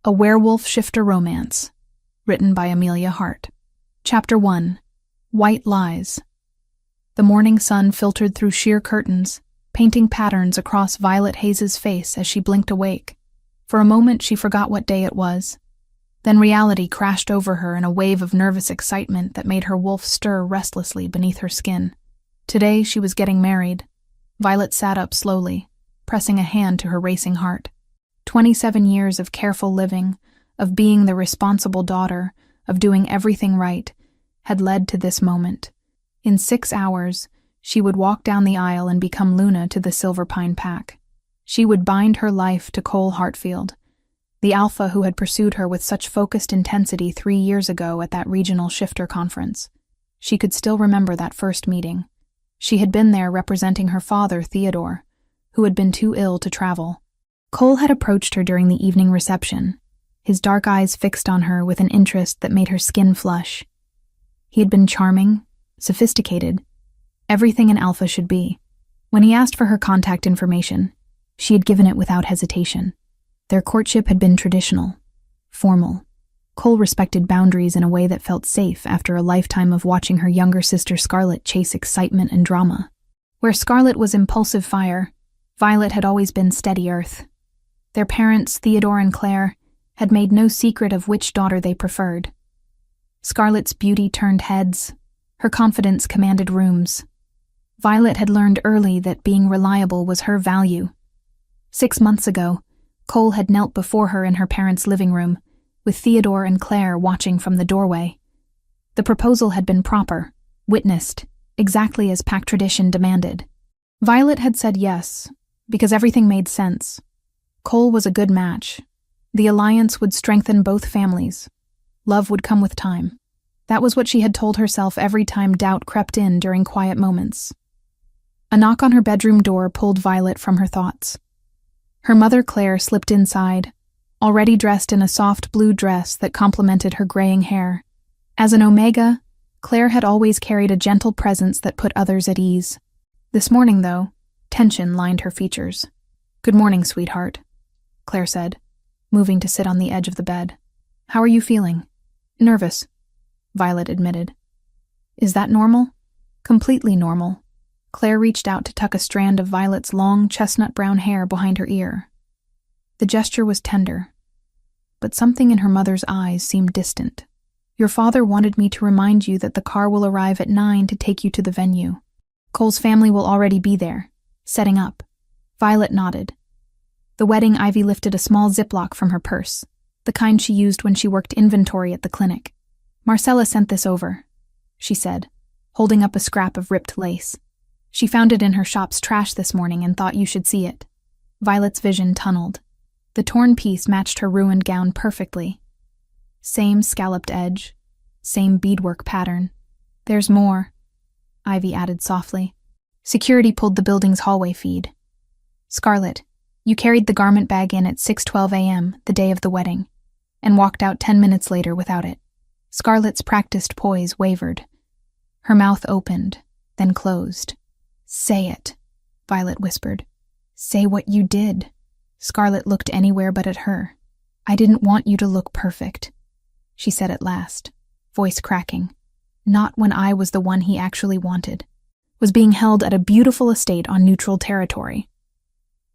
A Werewolf Shifter Romance, written by Amelia Hart. Chapter 1. White Lies. The morning sun filtered through sheer curtains, painting patterns across Violet Hayes's face as she blinked awake. For a moment she forgot what day it was. Then reality crashed over her in a wave of nervous excitement that made her wolf stir restlessly beneath her skin. Today she was getting married. Violet sat up slowly, pressing a hand to her racing heart. 27 years of careful living, of being the responsible daughter, of doing everything right, had led to this moment. In 6 hours, she would walk down the aisle and become Luna to the Silver Pine Pack. She would bind her life to Cole Hartfield, the alpha who had pursued her with such focused intensity 3 years ago at that regional shifter conference. She could still remember that first meeting. She had been there representing her father, Theodore, who had been too ill to travel. Cole had approached her during the evening reception, his dark eyes fixed on her with an interest that made her skin flush. He had been charming, sophisticated, everything an alpha should be. When he asked for her contact information, she had given it without hesitation. Their courtship had been traditional, formal. Cole respected boundaries in a way that felt safe after a lifetime of watching her younger sister Scarlett chase excitement and drama. Where Scarlett was impulsive fire, Violet had always been steady earth. Their parents, Theodore and Claire, had made no secret of which daughter they preferred. Scarlett's beauty turned heads. Her confidence commanded rooms. Violet had learned early that being reliable was her value. 6 months ago, Cole had knelt before her in her parents' living room, with Theodore and Claire watching from the doorway. The proposal had been proper, witnessed, exactly as pack tradition demanded. Violet had said yes, because everything made sense. Cole was a good match. The alliance would strengthen both families. Love would come with time. That was what she had told herself every time doubt crept in during quiet moments. A knock on her bedroom door pulled Violet from her thoughts. Her mother, Claire, slipped inside, already dressed in a soft blue dress that complemented her graying hair. As an Omega, Claire had always carried a gentle presence that put others at ease. This morning, though, tension lined her features. "Good morning, sweetheart," Claire said, moving to sit on the edge of the bed. "How are you feeling?" "Nervous," Violet admitted. "Is that normal?" "Completely normal." Claire reached out to tuck a strand of Violet's long, chestnut-brown hair behind her ear. The gesture was tender, but something in her mother's eyes seemed distant. "Your father wanted me to remind you that the car will arrive at 9 to take you to the venue. Cole's family will already be there, setting up." Violet nodded. The wedding Ivy lifted a small Ziploc from her purse, the kind she used when she worked inventory at the clinic. "Marcella sent this over," she said, holding up a scrap of ripped lace. "She found it in her shop's trash this morning and thought you should see it." Violet's vision tunneled. The torn piece matched her ruined gown perfectly. Same scalloped edge, same beadwork pattern. "There's more," Ivy added softly. Security pulled the building's hallway feed. "Scarlett, you carried the garment bag in at 6:12 a.m., the day of the wedding, and walked out 10 minutes later without it." Scarlett's practiced poise wavered. Her mouth opened, then closed. "Say it," Violet whispered. "Say what you did." Scarlett looked anywhere but at her. "I didn't want you to look perfect," she said at last, voice cracking. "Not when I was the one he actually wanted. Was being held at a beautiful estate on neutral territory.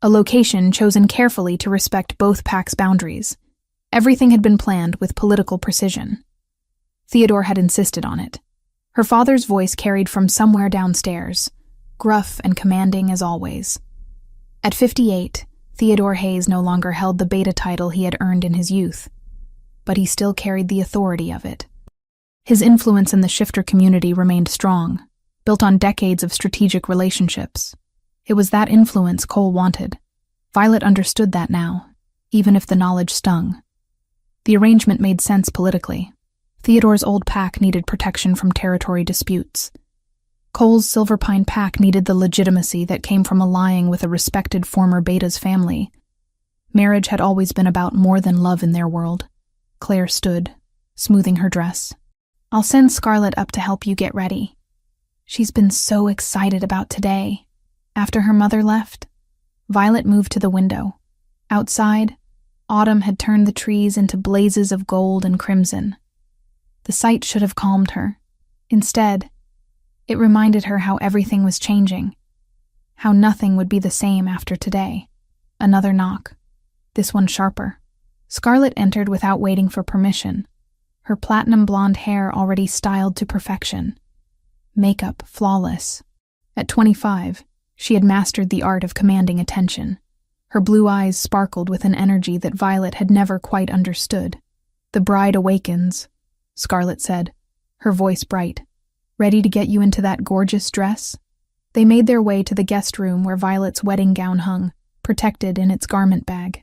A location chosen carefully to respect both packs' boundaries. Everything had been planned with political precision. Theodore had insisted on it. Her father's voice carried from somewhere downstairs, gruff and commanding as always. At 58, Theodore Hayes no longer held the beta title he had earned in his youth, but he still carried the authority of it. His influence in the shifter community remained strong, built on decades of strategic relationships. It was that influence Cole wanted. Violet understood that now, even if the knowledge stung. The arrangement made sense politically. Theodore's old pack needed protection from territory disputes. Cole's Silver Pine Pack needed the legitimacy that came from allying with a respected former Beta's family. Marriage had always been about more than love in their world. Claire stood, smoothing her dress. "I'll send Scarlett up to help you get ready. She's been so excited about today." After her mother left, Violet moved to the window. Outside, Autumn had turned the trees into blazes of gold and crimson. The sight should have calmed her. Instead, it reminded her how everything was changing, how nothing would be the same after today. Another knock, this one sharper. Scarlett entered without waiting for permission, her platinum blonde hair already styled to perfection, makeup flawless. At 25, she had mastered the art of commanding attention. Her blue eyes sparkled with an energy that Violet had never quite understood. "The bride awakens," Scarlett said, her voice bright. "Ready to get you into that gorgeous dress?" They made their way to the guest room where Violet's wedding gown hung, protected in its garment bag.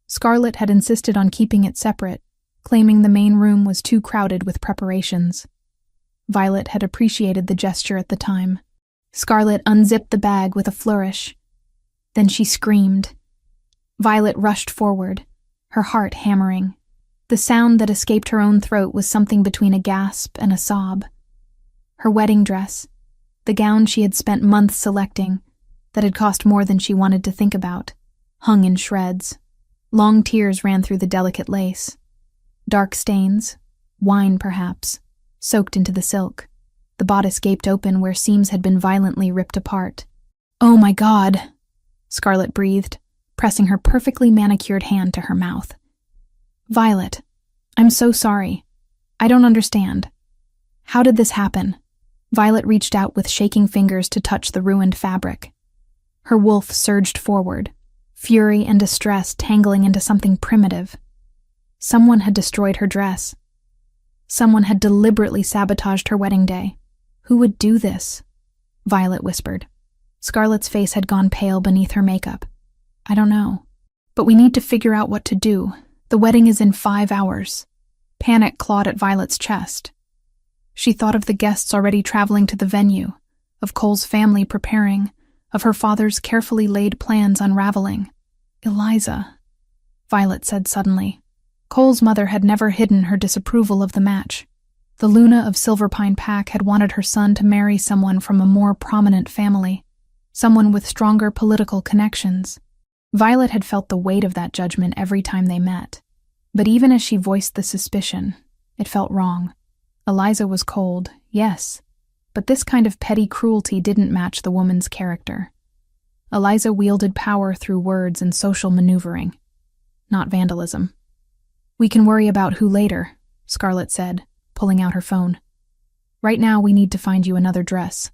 Scarlett had insisted on keeping it separate, claiming the main room was too crowded with preparations. Violet had appreciated the gesture at the time. Scarlett unzipped the bag with a flourish. Then she screamed. Violet rushed forward, her heart hammering. The sound that escaped her own throat was something between a gasp and a sob. Her wedding dress, the gown she had spent months selecting, that had cost more than she wanted to think about, hung in shreds. Long tears ran through the delicate lace. Dark stains, wine perhaps, soaked into the silk. The bodice gaped open where seams had been violently ripped apart. "Oh my God," Scarlett breathed, pressing her perfectly manicured hand to her mouth. "Violet, I'm so sorry. I don't understand. How did this happen?" Violet reached out with shaking fingers to touch the ruined fabric. Her wolf surged forward, fury and distress tangling into something primitive. Someone had destroyed her dress. Someone had deliberately sabotaged her wedding day. Who would do this? Violet whispered. Scarlett's face had gone pale beneath her makeup. "I don't know. But we need to figure out what to do. The wedding is in 5 hours. Panic clawed at Violet's chest. She thought of the guests already traveling to the venue, of Cole's family preparing, of her father's carefully laid plans unraveling. "Eliza," Violet said suddenly. Cole's mother had never hidden her disapproval of the match. The Luna of Silverpine Pack had wanted her son to marry someone from a more prominent family, someone with stronger political connections. Violet had felt the weight of that judgment every time they met. But even as she voiced the suspicion, it felt wrong. Eliza was cold, yes, but this kind of petty cruelty didn't match the woman's character. Eliza wielded power through words and social maneuvering, not vandalism. "We can worry about who later," Scarlett said, pulling out her phone. "Right now we need to find you another dress.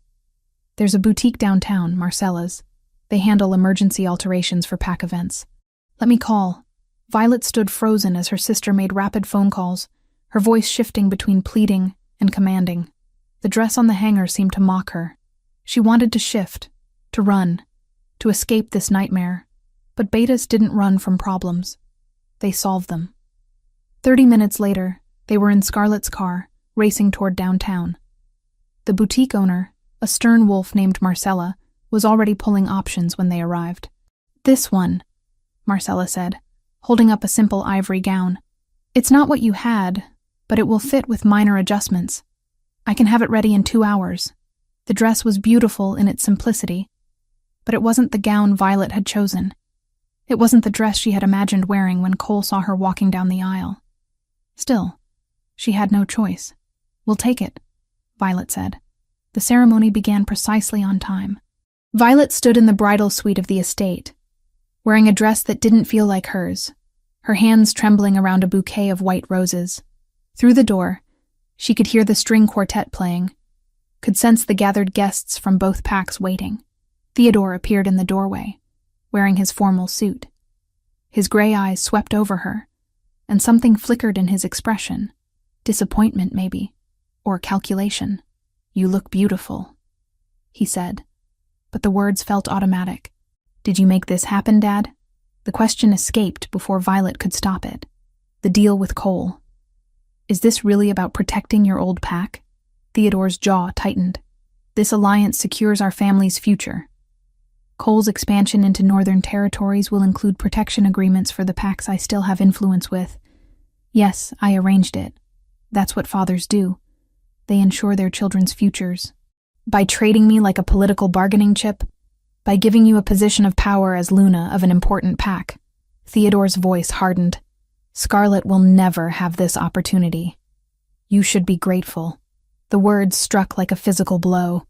There's a boutique downtown, Marcella's. They handle emergency alterations for pack events. Let me call." Violet stood frozen as her sister made rapid phone calls, her voice shifting between pleading and commanding. The dress on the hanger seemed to mock her. She wanted to shift, to run, to escape this nightmare, but betas didn't run from problems. They solved them. 30 minutes later, they were in Scarlett's car, racing toward downtown. The boutique owner, a stern wolf named Marcella, was already pulling options when they arrived. "This one," Marcella said, holding up a simple ivory gown. "It's not what you had, but it will fit with minor adjustments. I can have it ready in 2 hours." The dress was beautiful in its simplicity, but it wasn't the gown Violet had chosen. It wasn't the dress she had imagined wearing when Cole saw her walking down the aisle. Still, she had no choice. "We'll take it," Violet said. The ceremony began precisely on time. Violet stood in the bridal suite of the estate, wearing a dress that didn't feel like hers, her hands trembling around a bouquet of white roses. Through the door, she could hear the string quartet playing, could sense the gathered guests from both packs waiting. Theodore appeared in the doorway, wearing his formal suit. His gray eyes swept over her, and something flickered in his expression. Disappointment, maybe, or calculation. "You look beautiful," he said, but the words felt automatic. "Did you make this happen, Dad?" The question escaped before Violet could stop it. The deal with Cole. "Is this really about protecting your old pack?" Theodore's jaw tightened. "This alliance secures our family's future. Cole's expansion into northern territories will include protection agreements for the packs I still have influence with. Yes, I arranged it. That's what fathers do. They ensure their children's futures. By trading me like a political bargaining chip, by giving you a position of power as Luna of an important pack, Theodore's voice hardened. Scarlett will never have this opportunity. You should be grateful. The words struck like a physical blow.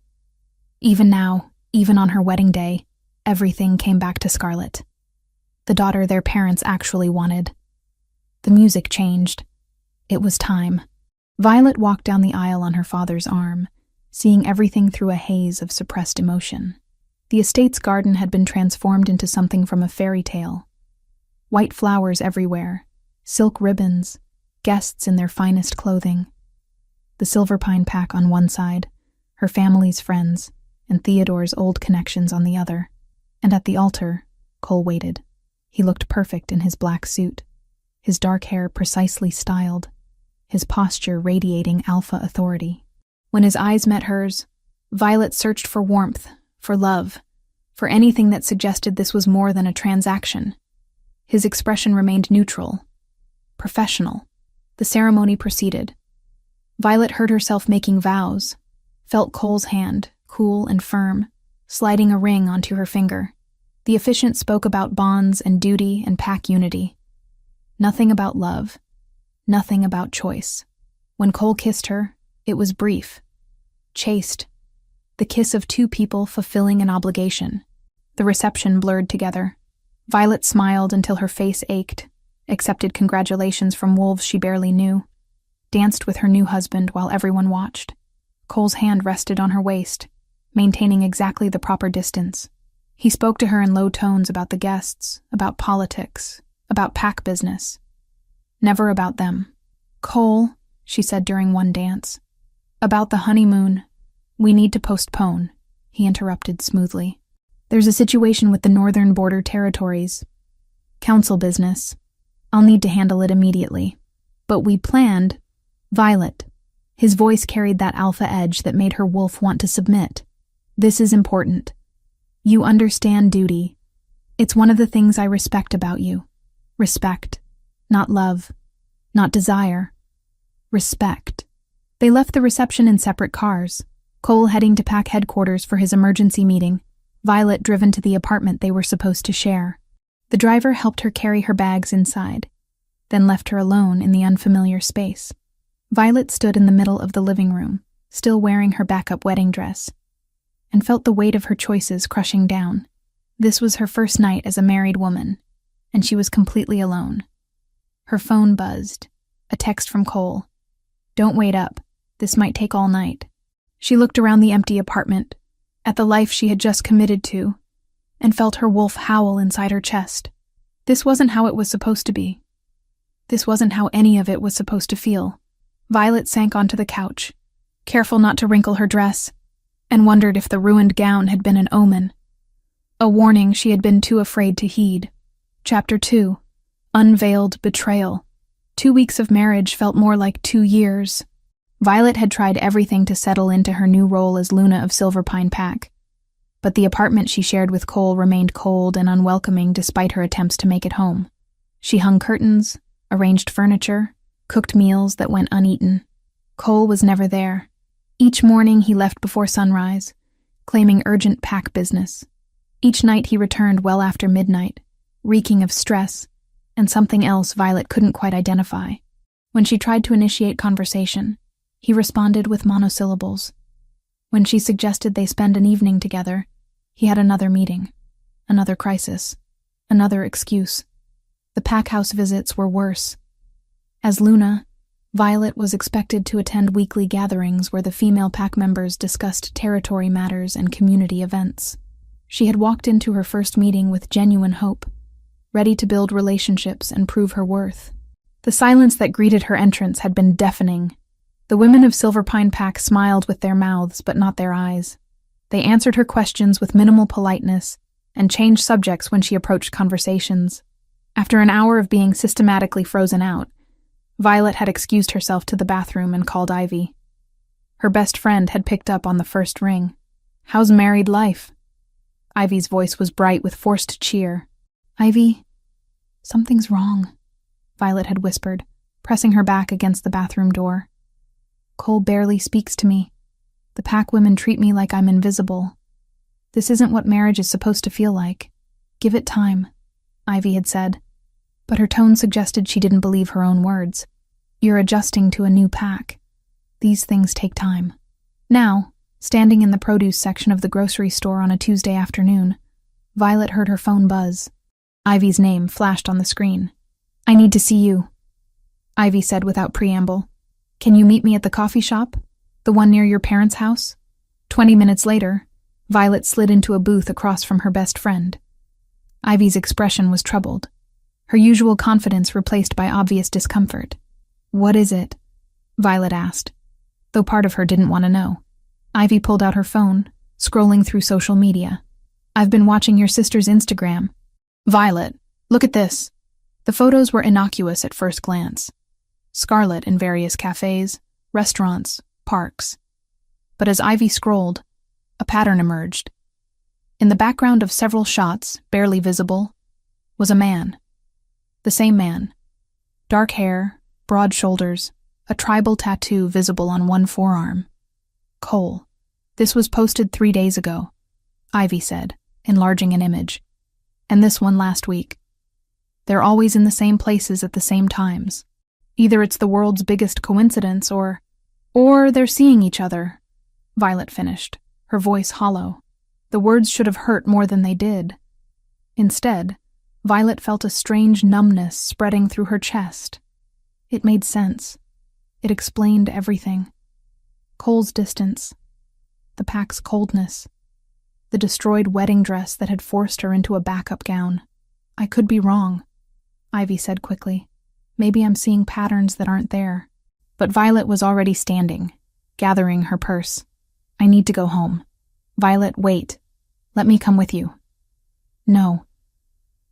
Even now, even on her wedding day, everything came back to Scarlett. The daughter their parents actually wanted. The music changed. It was time. Violet walked down the aisle on her father's arm, seeing everything through a haze of suppressed emotion. The estate's garden had been transformed into something from a fairy tale. White flowers everywhere, silk ribbons, guests in their finest clothing. The Silverpine pack on one side, her family's friends, and Theodore's old connections on the other. And at the altar, Cole waited. He looked perfect in his black suit, his dark hair precisely styled, his posture radiating alpha authority. When his eyes met hers, Violet searched for warmth, for love, for anything that suggested this was more than a transaction. His expression remained neutral, professional. The ceremony proceeded. Violet heard herself making vows, felt Cole's hand, cool and firm, sliding a ring onto her finger. The officiant spoke about bonds and duty and pack unity. Nothing about love, nothing about choice. When Cole kissed her, it was brief, chaste, the kiss of two people fulfilling an obligation. The reception blurred together. Violet smiled until her face ached, accepted congratulations from wolves she barely knew, danced with her new husband while everyone watched. Cole's hand rested on her waist, maintaining exactly the proper distance. He spoke to her in low tones about the guests, about politics, about pack business. Never about them. Cole, she said during one dance. About the honeymoon. We need to postpone, he interrupted smoothly. There's a situation with the northern border territories. Council business. I'll need to handle it immediately. But we planned. Violet. His voice carried that alpha edge that made her wolf want to submit. This is important. You understand duty. It's one of the things I respect about you. Respect. Not love. Not desire. Respect. They left the reception in separate cars, Cole heading to pack headquarters for his emergency meeting, Violet driven to the apartment they were supposed to share. The driver helped her carry her bags inside, then left her alone in the unfamiliar space. Violet stood in the middle of the living room, still wearing her backup wedding dress, and felt the weight of her choices crushing down. This was her first night as a married woman, and she was completely alone. Her phone buzzed, a text from Cole. Don't wait up. This might take all night. She looked around the empty apartment, at the life she had just committed to, and felt her wolf howl inside her chest. This wasn't how it was supposed to be. This wasn't how any of it was supposed to feel. Violet sank onto the couch, careful not to wrinkle her dress, and wondered if the ruined gown had been an omen. A warning she had been too afraid to heed. Chapter 2. Unveiled Betrayal. 2 weeks of marriage felt more like 2 years. Violet had tried everything to settle into her new role as Luna of Silverpine Pack, but the apartment she shared with Cole remained cold and unwelcoming despite her attempts to make it home. She hung curtains, arranged furniture, cooked meals that went uneaten. Cole was never there. Each morning he left before sunrise, claiming urgent pack business. Each night he returned well after midnight, reeking of stress, and something else Violet couldn't quite identify. When she tried to initiate conversation, he responded with monosyllables. When she suggested they spend an evening together, he had another meeting, another crisis, another excuse. The pack house visits were worse. As Luna, Violet was expected to attend weekly gatherings where the female pack members discussed territory matters and community events. She had walked into her first meeting with genuine hope, ready to build relationships and prove her worth. The silence that greeted her entrance had been deafening. The women of Silverpine Pack smiled with their mouths but not their eyes. They answered her questions with minimal politeness and changed subjects when she approached conversations. After an hour of being systematically frozen out, Violet had excused herself to the bathroom and called Ivy. Her best friend had picked up on the first ring. "How's married life?" Ivy's voice was bright with forced cheer. "Ivy, something's wrong," Violet had whispered, pressing her back against the bathroom door. "Cole barely speaks to me. The pack women treat me like I'm invisible. This isn't what marriage is supposed to feel like. Give it time," Ivy had said, but her tone suggested she didn't believe her own words. You're adjusting to a new pack. These things take time. Now, standing in the produce section of the grocery store on a Tuesday afternoon, Violet heard her phone buzz. Ivy's name flashed on the screen. I need to see you, Ivy said without preamble. Can you meet me at the coffee shop? The one near your parents' house? 20 minutes later, Violet slid into a booth across from her best friend. Ivy's expression was troubled, her usual confidence replaced by obvious discomfort. What is it? Violet asked, though part of her didn't want to know. Ivy pulled out her phone, scrolling through social media. I've been watching your sister's Instagram. Violet, look at this. The photos were innocuous at first glance. Scarlet in various cafes, restaurants, parks. But as Ivy scrolled, a pattern emerged. In the background of several shots, barely visible, was a man. The same man. Dark hair, broad shoulders, a tribal tattoo visible on one forearm. Cole. This was posted 3 days ago, Ivy said, enlarging an image. And this one last week. They're always in the same places at the same times. Either it's the world's biggest coincidence or they're seeing each other, Violet finished, her voice hollow. The words should have hurt more than they did. Instead, Violet felt a strange numbness spreading through her chest. It made sense. It explained everything. Cole's distance, the pack's coldness, the destroyed wedding dress that had forced her into a backup gown. I could be wrong, Ivy said quickly. Maybe I'm seeing patterns that aren't there. But Violet was already standing, gathering her purse. I need to go home. Violet, wait. Let me come with you. No.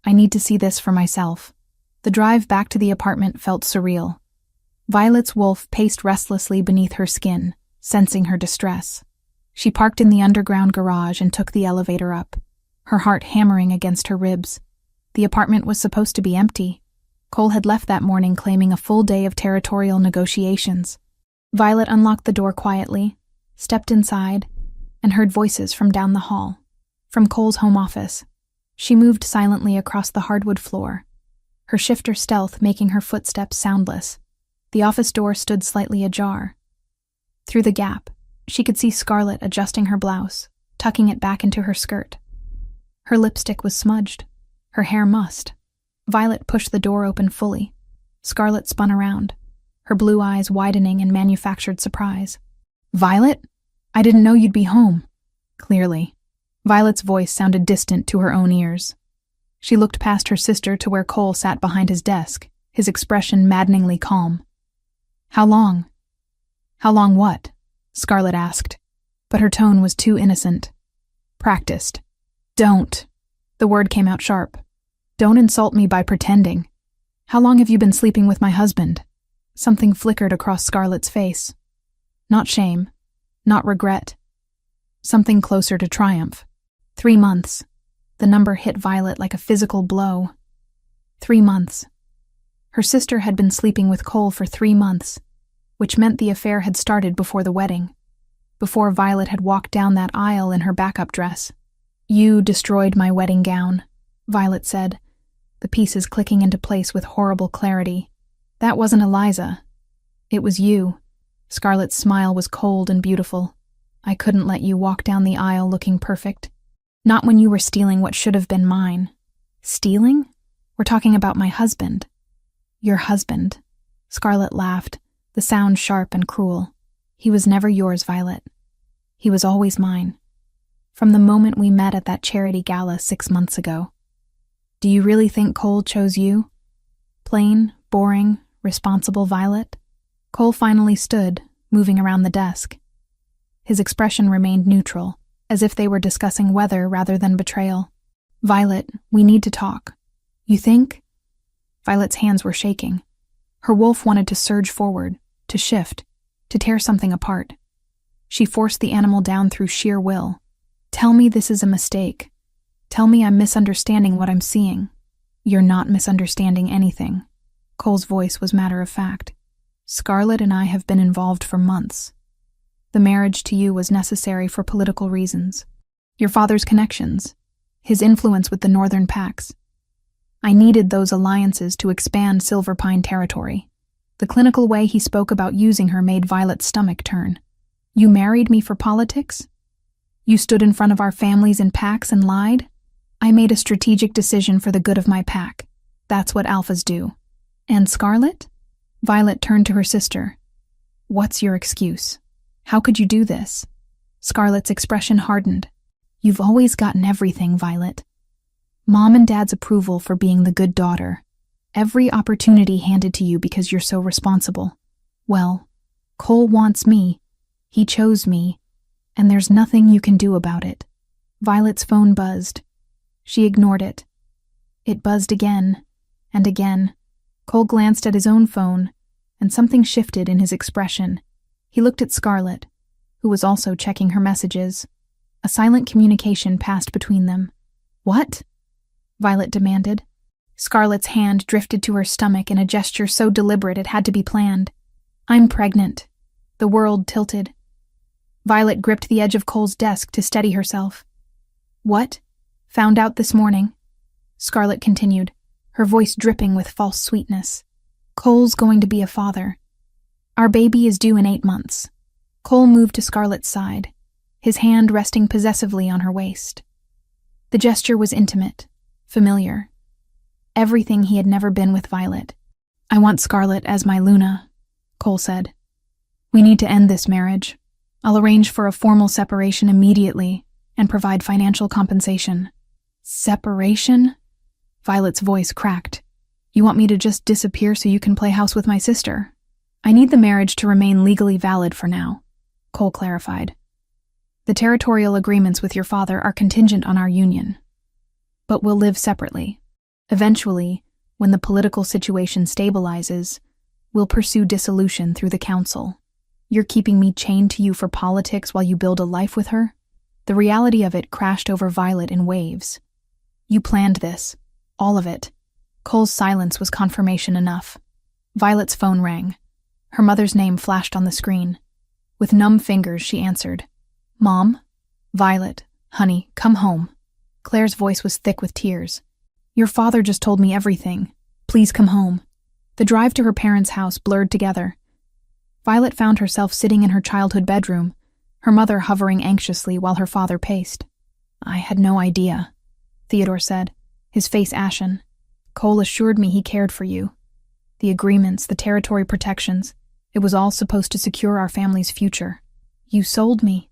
I need to see this for myself. The drive back to the apartment felt surreal. Violet's wolf paced restlessly beneath her skin, sensing her distress. She parked in the underground garage and took the elevator up, her heart hammering against her ribs. The apartment was supposed to be empty. Cole had left that morning claiming a full day of territorial negotiations. Violet unlocked the door quietly, stepped inside, and heard voices from down the hall, from Cole's home office. She moved silently across the hardwood floor, her shifter stealth making her footsteps soundless. The office door stood slightly ajar. Through the gap, she could see Scarlet adjusting her blouse, tucking it back into her skirt. Her lipstick was smudged, her hair mussed. Violet pushed the door open fully. Scarlet spun around, her blue eyes widening in manufactured surprise. Violet? I didn't know you'd be home. Clearly. Violet's voice sounded distant to her own ears. She looked past her sister to where Cole sat behind his desk, his expression maddeningly calm. How long? How long what? Scarlet asked, but her tone was too innocent. Practiced. Don't. The word came out sharp. Don't insult me by pretending. How long have you been sleeping with my husband? Something flickered across Scarlet's face. Not shame. Not regret. Something closer to triumph. 3 months. The number hit Violet like a physical blow. 3 months. Her sister had been sleeping with Cole for 3 months, which meant the affair had started before the wedding, before Violet had walked down that aisle in her backup dress. You destroyed my wedding gown, Violet said, the pieces clicking into place with horrible clarity. That wasn't Eliza. It was you. Scarlet's smile was cold and beautiful. I couldn't let you walk down the aisle looking perfect. Not when you were stealing what should have been mine. Stealing? We're talking about my husband. Your husband. Scarlet laughed, the sound sharp and cruel. He was never yours, Violet. He was always mine. From the moment we met at that charity gala 6 months ago. Do you really think Cole chose you? Plain, boring, responsible Violet? Cole finally stood, moving around the desk. His expression remained neutral, as if they were discussing weather rather than betrayal. Violet, we need to talk. You think? Violet's hands were shaking. Her wolf wanted to surge forward, to shift, to tear something apart. She forced the animal down through sheer will. Tell me this is a mistake. Tell me I'm misunderstanding what I'm seeing. You're not misunderstanding anything. Cole's voice was matter of fact. Scarlet and I have been involved for months. The marriage to you was necessary for political reasons. Your father's connections, his influence with the northern packs. I needed those alliances to expand Silver Pine territory. The clinical way he spoke about using her made Violet's stomach turn. You married me for politics? You stood in front of our families in packs and lied? I made a strategic decision for the good of my pack. That's what alphas do. And Scarlet? Violet turned to her sister. What's your excuse? How could you do this? Scarlet's expression hardened. You've always gotten everything, Violet. Mom and Dad's approval for being the good daughter. Every opportunity handed to you because you're so responsible. Well, Cole wants me. He chose me. And there's nothing you can do about it. Violet's phone buzzed. She ignored it. It buzzed again and again. Cole glanced at his own phone, and something shifted in his expression. He looked at Scarlet, who was also checking her messages. A silent communication passed between them. What? Violet demanded. Scarlet's hand drifted to her stomach in a gesture so deliberate it had to be planned. I'm pregnant. The world tilted. Violet gripped the edge of Cole's desk to steady herself. What? Found out this morning. Scarlet continued, her voice dripping with false sweetness. Cole's going to be a father. Our baby is due in 8 months. Cole moved to Scarlet's side, his hand resting possessively on her waist. The gesture was intimate, familiar. Everything he had never been with Violet. I want Scarlet as my Luna, Cole said. We need to end this marriage. I'll arrange for a formal separation immediately and provide financial compensation. Separation? Violet's voice cracked. You want me to just disappear so you can play house with my sister? I need the marriage to remain legally valid for now, Cole clarified. The territorial agreements with your father are contingent on our union. But we'll live separately. Eventually, when the political situation stabilizes, we'll pursue dissolution through the council. You're keeping me chained to you for politics while you build a life with her? The reality of it crashed over Violet in waves. You planned this. All of it. Cole's silence was confirmation enough. Violet's phone rang. Her mother's name flashed on the screen. With numb fingers, she answered. Mom? Violet, honey, come home. Claire's voice was thick with tears. Your father just told me everything. Please come home. The drive to her parents' house blurred together. Violet found herself sitting in her childhood bedroom, her mother hovering anxiously while her father paced. I had no idea, Theodore said, his face ashen. Cole assured me he cared for you. The agreements, the territory protections, it was all supposed to secure our family's future. You sold me,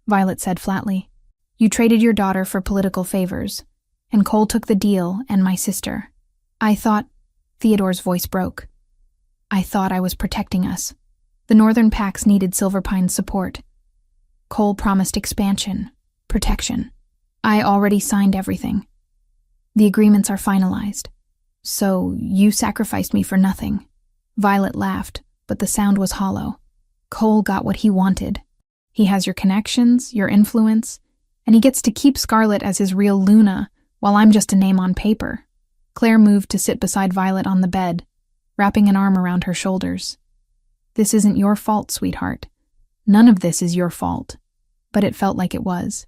Violet said flatly. You traded your daughter for political favors, and Cole took the deal and my sister. I thought, Theodore's voice broke. I thought I was protecting us. The Northern Packs needed Silver Pine's support. Cole promised expansion, protection. I already signed everything. The agreements are finalized. So you sacrificed me for nothing. Violet laughed, but the sound was hollow. Cole got what he wanted. He has your connections, your influence, and he gets to keep Scarlet as his real Luna, while I'm just a name on paper. Claire moved to sit beside Violet on the bed, wrapping an arm around her shoulders. This isn't your fault, sweetheart. None of this is your fault. But it felt like it was.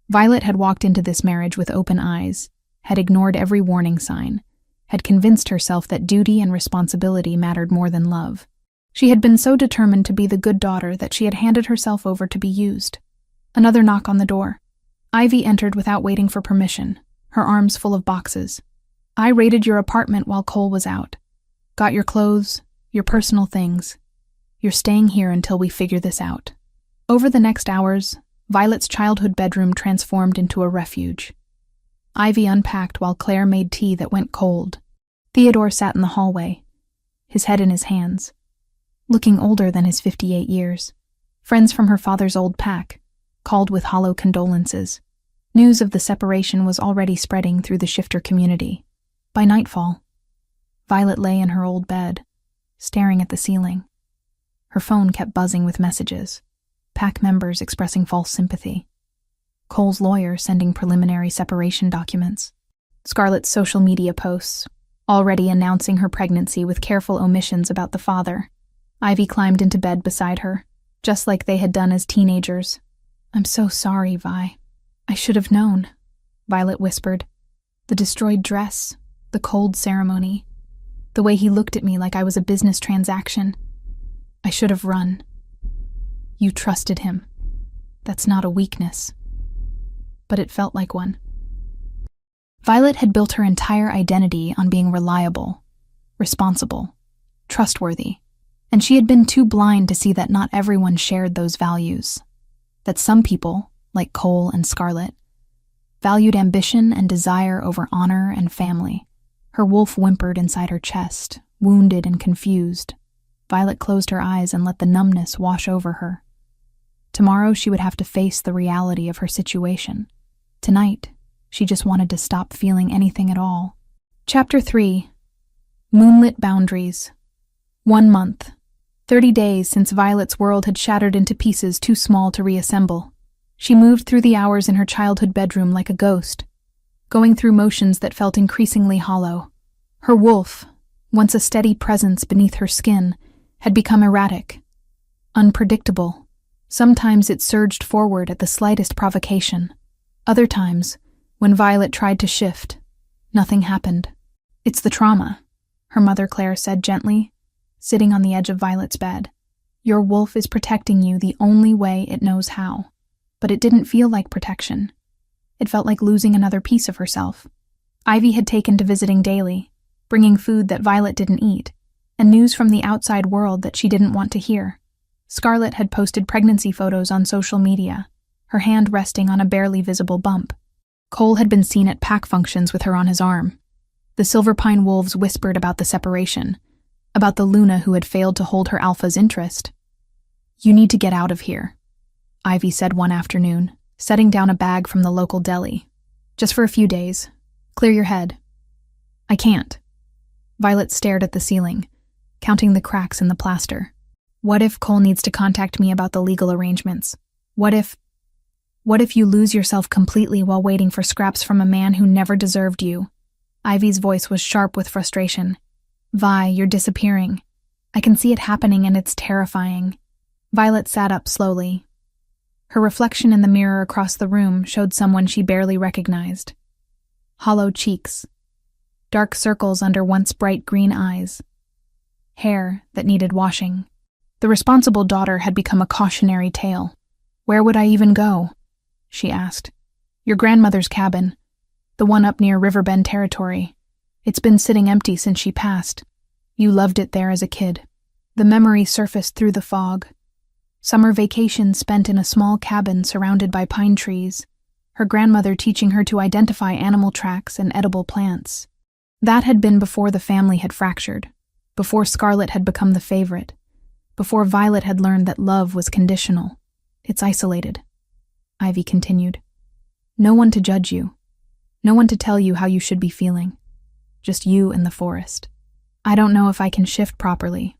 Violet had walked into this marriage with open eyes, had ignored every warning sign, had convinced herself that duty and responsibility mattered more than love. She had been so determined to be the good daughter that she had handed herself over to be used. Another knock on the door. Ivy entered without waiting for permission, her arms full of boxes. I raided your apartment while Cole was out. Got your clothes, your personal things. You're staying here until we figure this out. Over the next hours, Violet's childhood bedroom transformed into a refuge. Ivy unpacked while Claire made tea that went cold. Theodore sat in the hallway, his head in his hands, looking older than his 58 years. Friends from her father's old pack called with hollow condolences. News of the separation was already spreading through the shifter community. By nightfall, Violet lay in her old bed, staring at the ceiling. Her phone kept buzzing with messages, pack members expressing false sympathy, Cole's lawyer sending preliminary separation documents, Scarlet's social media posts, already announcing her pregnancy with careful omissions about the father. Ivy climbed into bed beside her, just like they had done as teenagers. I'm so sorry, Vi. I should have known, Violet whispered. The destroyed dress, the cold ceremony, the way he looked at me like I was a business transaction. I should have run. You trusted him. That's not a weakness. But it felt like one. Violet had built her entire identity on being reliable, responsible, trustworthy, and she had been too blind to see that not everyone shared those values. That some people, like Cole and Scarlett, valued ambition and desire over honor and family. Her wolf whimpered inside her chest, wounded and confused. Violet closed her eyes and let the numbness wash over her. Tomorrow she would have to face the reality of her situation. Tonight, she just wanted to stop feeling anything at all. Chapter 3. Moonlit Boundaries. 1 month. 30 days since Violet's world had shattered into pieces too small to reassemble. She moved through the hours in her childhood bedroom like a ghost, going through motions that felt increasingly hollow. Her wolf, once a steady presence beneath her skin, had become erratic, unpredictable. Sometimes it surged forward at the slightest provocation. Other times, when Violet tried to shift, nothing happened. "It's the trauma," her mother Claire said gently, sitting on the edge of Violet's bed. "Your wolf is protecting you the only way it knows how." But it didn't feel like protection. It felt like losing another piece of herself. Ivy had taken to visiting daily, bringing food that Violet didn't eat, and news from the outside world that she didn't want to hear. Scarlett had posted pregnancy photos on social media, her hand resting on a barely visible bump. Cole had been seen at pack functions with her on his arm. The Silver Pine wolves whispered about the separation, about the Luna who had failed to hold her alpha's interest. "You need to get out of here," Ivy said one afternoon, setting down a bag from the local deli. "Just for a few days. Clear your head." "I can't." Violet stared at the ceiling, counting the cracks in the plaster. "What if Cole needs to contact me about the legal arrangements? What if you lose yourself completely while waiting for scraps from a man who never deserved you?" Ivy's voice was sharp with frustration. "Vi, you're disappearing. I can see it happening and it's terrifying." Violet sat up slowly. Her reflection in the mirror across the room showed someone she barely recognized. Hollow cheeks, dark circles under once bright green eyes, hair that needed washing. The responsible daughter had become a cautionary tale. "Where would I even go?" she asked. "Your grandmother's cabin, the one up near Riverbend Territory. It's been sitting empty since she passed. You loved it there as a kid." The memory surfaced through the fog. Summer vacations spent in a small cabin surrounded by pine trees, her grandmother teaching her to identify animal tracks and edible plants. That had been before the family had fractured, before Scarlett had become the favorite, before Violet had learned that love was conditional. "It's isolated," Ivy continued. "No one to judge you. No one to tell you how you should be feeling. Just you and the forest." "I don't know if I can shift properly,"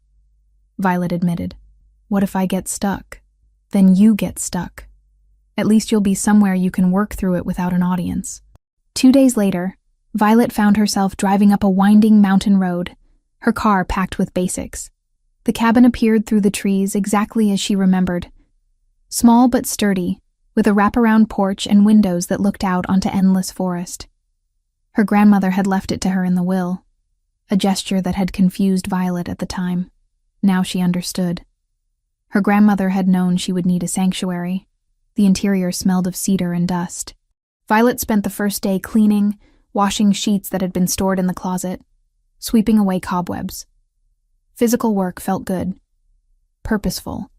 Violet admitted. "What if I get stuck?" "Then you get stuck. At least you'll be somewhere you can work through it without an audience." 2 days later, Violet found herself driving up a winding mountain road, her car packed with basics. The cabin appeared through the trees exactly as she remembered. Small but sturdy, with a wraparound porch and windows that looked out onto endless forest. Her grandmother had left it to her in the will, a gesture that had confused Violet at the time. Now she understood. Her grandmother had known she would need a sanctuary. The interior smelled of cedar and dust. Violet spent the first day cleaning, washing sheets that had been stored in the closet, sweeping away cobwebs. Physical work felt good, purposeful.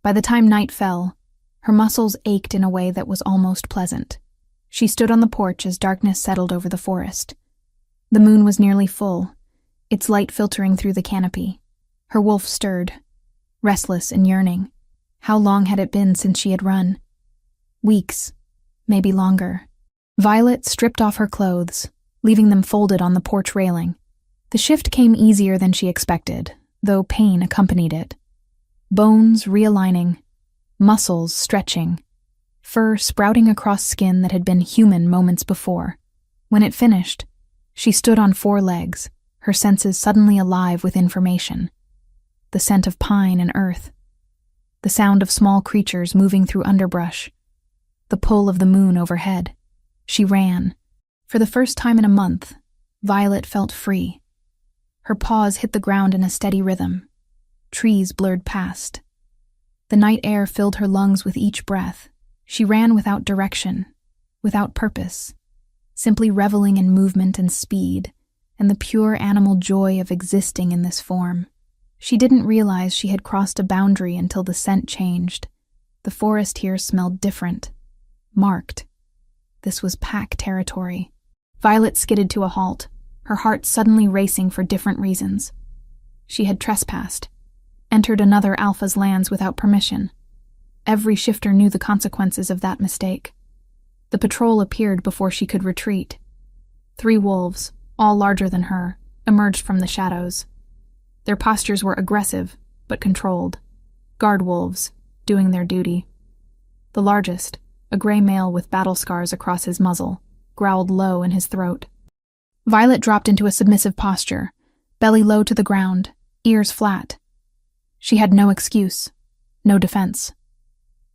By the time night fell, her muscles ached in a way that was almost pleasant. She stood on the porch as darkness settled over the forest. The moon was nearly full, its light filtering through the canopy. Her wolf stirred, restless and yearning. How long had it been since she had run? Weeks, maybe longer. Violet stripped off her clothes, leaving them folded on the porch railing. The shift came easier than she expected, though pain accompanied it. Bones realigning, muscles stretching, fur sprouting across skin that had been human moments before. When it finished, she stood on 4 legs, her senses suddenly alive with information. The scent of pine and earth, the sound of small creatures moving through underbrush, the pull of the moon overhead. She ran. For the first time in a month, Violet felt free. Her paws hit the ground in a steady rhythm. Trees blurred past. The night air filled her lungs with each breath. She ran without direction, without purpose, simply reveling in movement and speed, and the pure animal joy of existing in this form. She didn't realize she had crossed a boundary until the scent changed. The forest here smelled different, marked. This was pack territory. Violet skidded to a halt, her heart suddenly racing for different reasons. She had trespassed, entered another alpha's lands without permission. Every shifter knew the consequences of that mistake. The patrol appeared before she could retreat. 3 wolves, all larger than her, emerged from the shadows. Their postures were aggressive, but controlled. Guard wolves, doing their duty. The largest, a gray male with battle scars across his muzzle, growled low in his throat. Violet dropped into a submissive posture, belly low to the ground, ears flat. She had no excuse, no defense.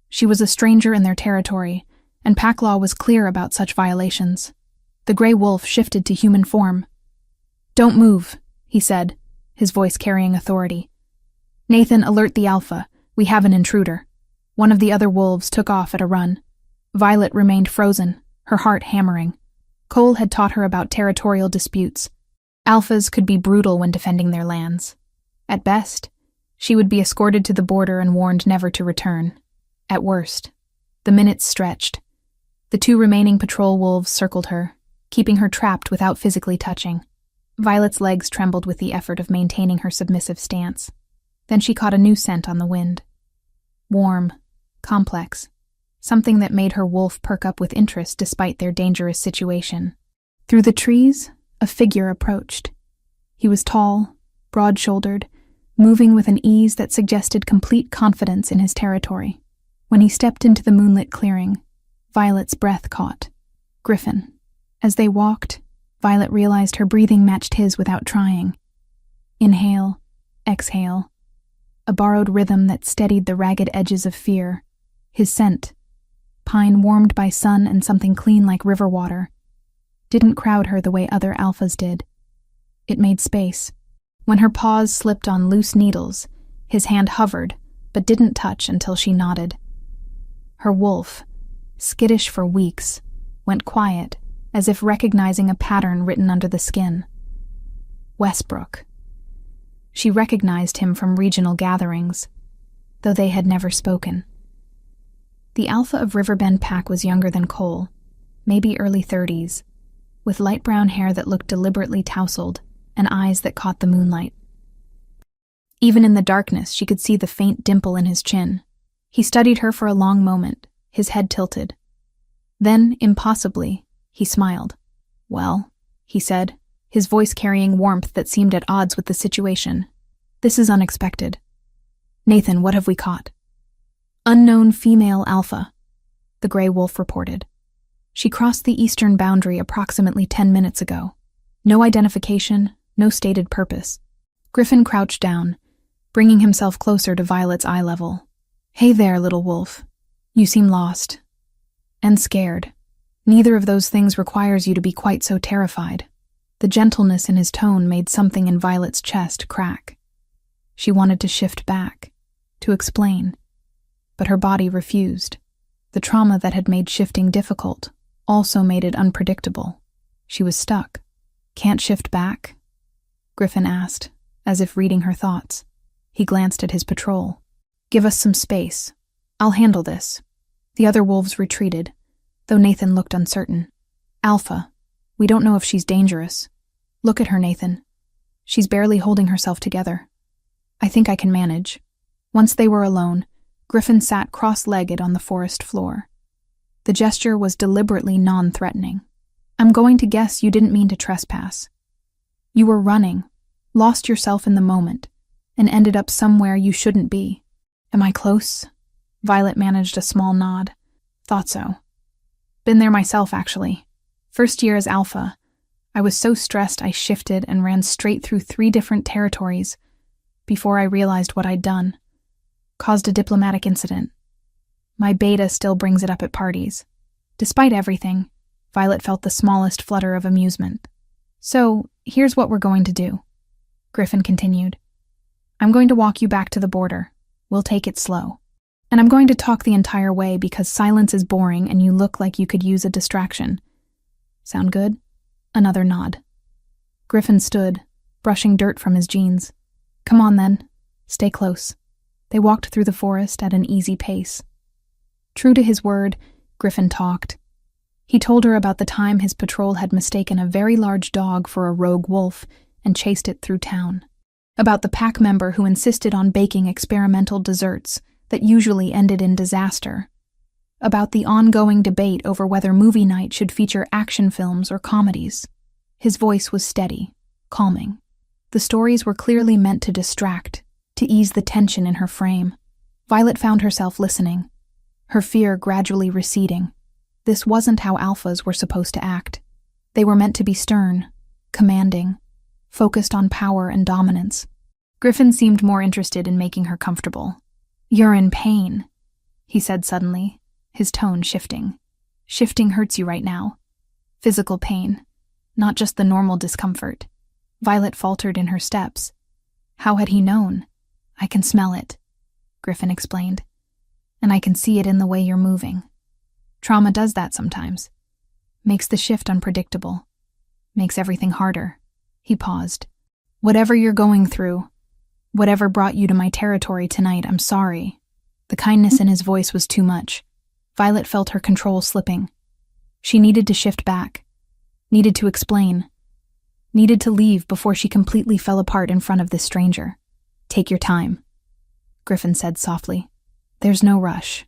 She was a stranger in their territory, and pack law was clear about such violations. The gray wolf shifted to human form. "Don't move," he said, his voice carrying authority. "Nathan, alert the alpha. We have an intruder." One of the other wolves took off at a run. Violet remained frozen, her heart hammering. Cole had taught her about territorial disputes. Alphas could be brutal when defending their lands. At best, she would be escorted to the border and warned never to return. At worst, the minutes stretched. The 2 remaining patrol wolves circled her, keeping her trapped without physically touching. Violet's legs trembled with the effort of maintaining her submissive stance. Then she caught a new scent on the wind. Warm, complex, something that made her wolf perk up with interest despite their dangerous situation. Through the trees, a figure approached. He was tall, broad-shouldered, moving with an ease that suggested complete confidence in his territory. When he stepped into the moonlit clearing, Violet's breath caught. Griffin. As they walked, Violet realized her breathing matched his without trying. Inhale, exhale. A borrowed rhythm that steadied the ragged edges of fear. His scent, pine warmed by sun and something clean like river water, didn't crowd her the way other alphas did. It made space. When her paws slipped on loose needles, his hand hovered, but didn't touch until she nodded. Her wolf, skittish for weeks, went quiet, as if recognizing a pattern written under the skin. Westbrook. She recognized him from regional gatherings, though they had never spoken. The alpha of Riverbend pack was younger than Cole, maybe early 30s, with light brown hair that looked deliberately tousled and eyes that caught the moonlight. Even in the darkness, she could see the faint dimple in his chin. He studied her for a long moment, his head tilted. Then, impossibly, he smiled. "Well," he said, his voice carrying warmth that seemed at odds with the situation. "This is unexpected. Nathan, what have we caught?" "Unknown female alpha," the gray wolf reported. "She crossed the eastern boundary approximately 10 minutes ago. No identification, no stated purpose." Griffin crouched down, bringing himself closer to Violet's eye level. "Hey there, little wolf. You seem lost. And scared. Neither of those things requires you to be quite so terrified." The gentleness in his tone made something in Violet's chest crack. She wanted to shift back, to explain, but her body refused. The trauma that had made shifting difficult also made it unpredictable. She was stuck. "Can't shift back?" Griffin asked, as if reading her thoughts. He glanced at his patrol. "Give us some space. I'll handle this." The other wolves retreated, though Nathan looked uncertain. "Alpha, we don't know if she's dangerous. Look at her, Nathan. She's barely holding herself together. I think I can manage." Once they were alone, Griffin sat cross-legged on the forest floor. The gesture was deliberately non-threatening. "I'm going to guess you didn't mean to trespass. You were running, lost yourself in the moment, and ended up somewhere you shouldn't be. Am I close?" Violet managed a small nod. "Thought so. Been there myself, actually. First year as alpha, I was so stressed I shifted and ran straight through 3 different territories before I realized what I'd done. Caused a diplomatic incident. My beta still brings it up at parties. Despite everything, Violet felt the smallest flutter of amusement. So, here's what we're going to do, Griffin continued. I'm going to walk you back to the border. We'll take it slow. And I'm going to talk the entire way because silence is boring and you look like you could use a distraction. Sound good? Another nod. Griffin stood, brushing dirt from his jeans. Come on then. Stay close. They walked through the forest at an easy pace. True to his word, Griffin talked. He told her about the time his patrol had mistaken a very large dog for a rogue wolf and chased it through town. About the pack member who insisted on baking experimental desserts that usually ended in disaster. About the ongoing debate over whether movie night should feature action films or comedies. His voice was steady, calming. The stories were clearly meant to distract, to ease the tension in her frame. Violet found herself listening, her fear gradually receding. This wasn't how alphas were supposed to act. They were meant to be stern, commanding, focused on power and dominance. Griffin seemed more interested in making her comfortable. You're in pain, he said suddenly, his tone shifting. Shifting hurts you right now. Physical pain, not just the normal discomfort. Violet faltered in her steps. How had he known? I can smell it, Griffin explained. And I can see it in the way you're moving. Trauma does that sometimes. Makes the shift unpredictable. Makes everything harder. He paused. Whatever you're going through, whatever brought you to my territory tonight, I'm sorry. The kindness in his voice was too much. Violet felt her control slipping. She needed to shift back. Needed to explain. Needed to leave before she completely fell apart in front of this stranger. Take your time, Griffin said softly. There's no rush.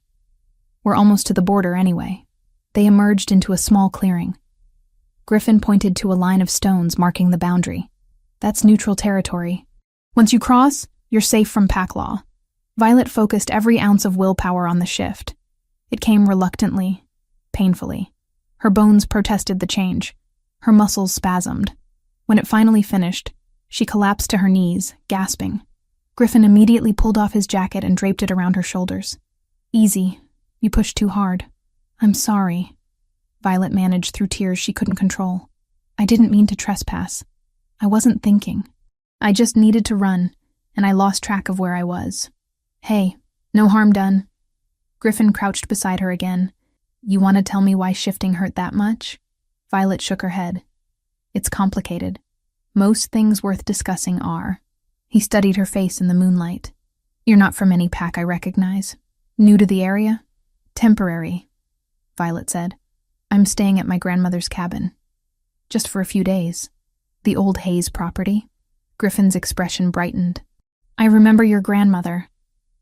We're almost to the border anyway. They emerged into a small clearing. Griffin pointed to a line of stones marking the boundary. That's neutral territory. Once you cross, you're safe from pack law. Violet focused every ounce of willpower on the shift. It came reluctantly, painfully. Her bones protested the change. Her muscles spasmed. When it finally finished, she collapsed to her knees, gasping. Griffin immediately pulled off his jacket and draped it around her shoulders. Easy. You pushed too hard. I'm sorry. Violet managed through tears she couldn't control. I didn't mean to trespass. I wasn't thinking. I just needed to run, and I lost track of where I was. Hey, no harm done. Griffin crouched beside her again. You want to tell me why shifting hurt that much? Violet shook her head. It's complicated. Most things worth discussing are. He studied her face in the moonlight. You're not from any pack I recognize. New to the area? Temporary, Violet said. I'm staying at my grandmother's cabin. Just for a few days. The old Hayes property. Griffin's expression brightened. I remember your grandmother.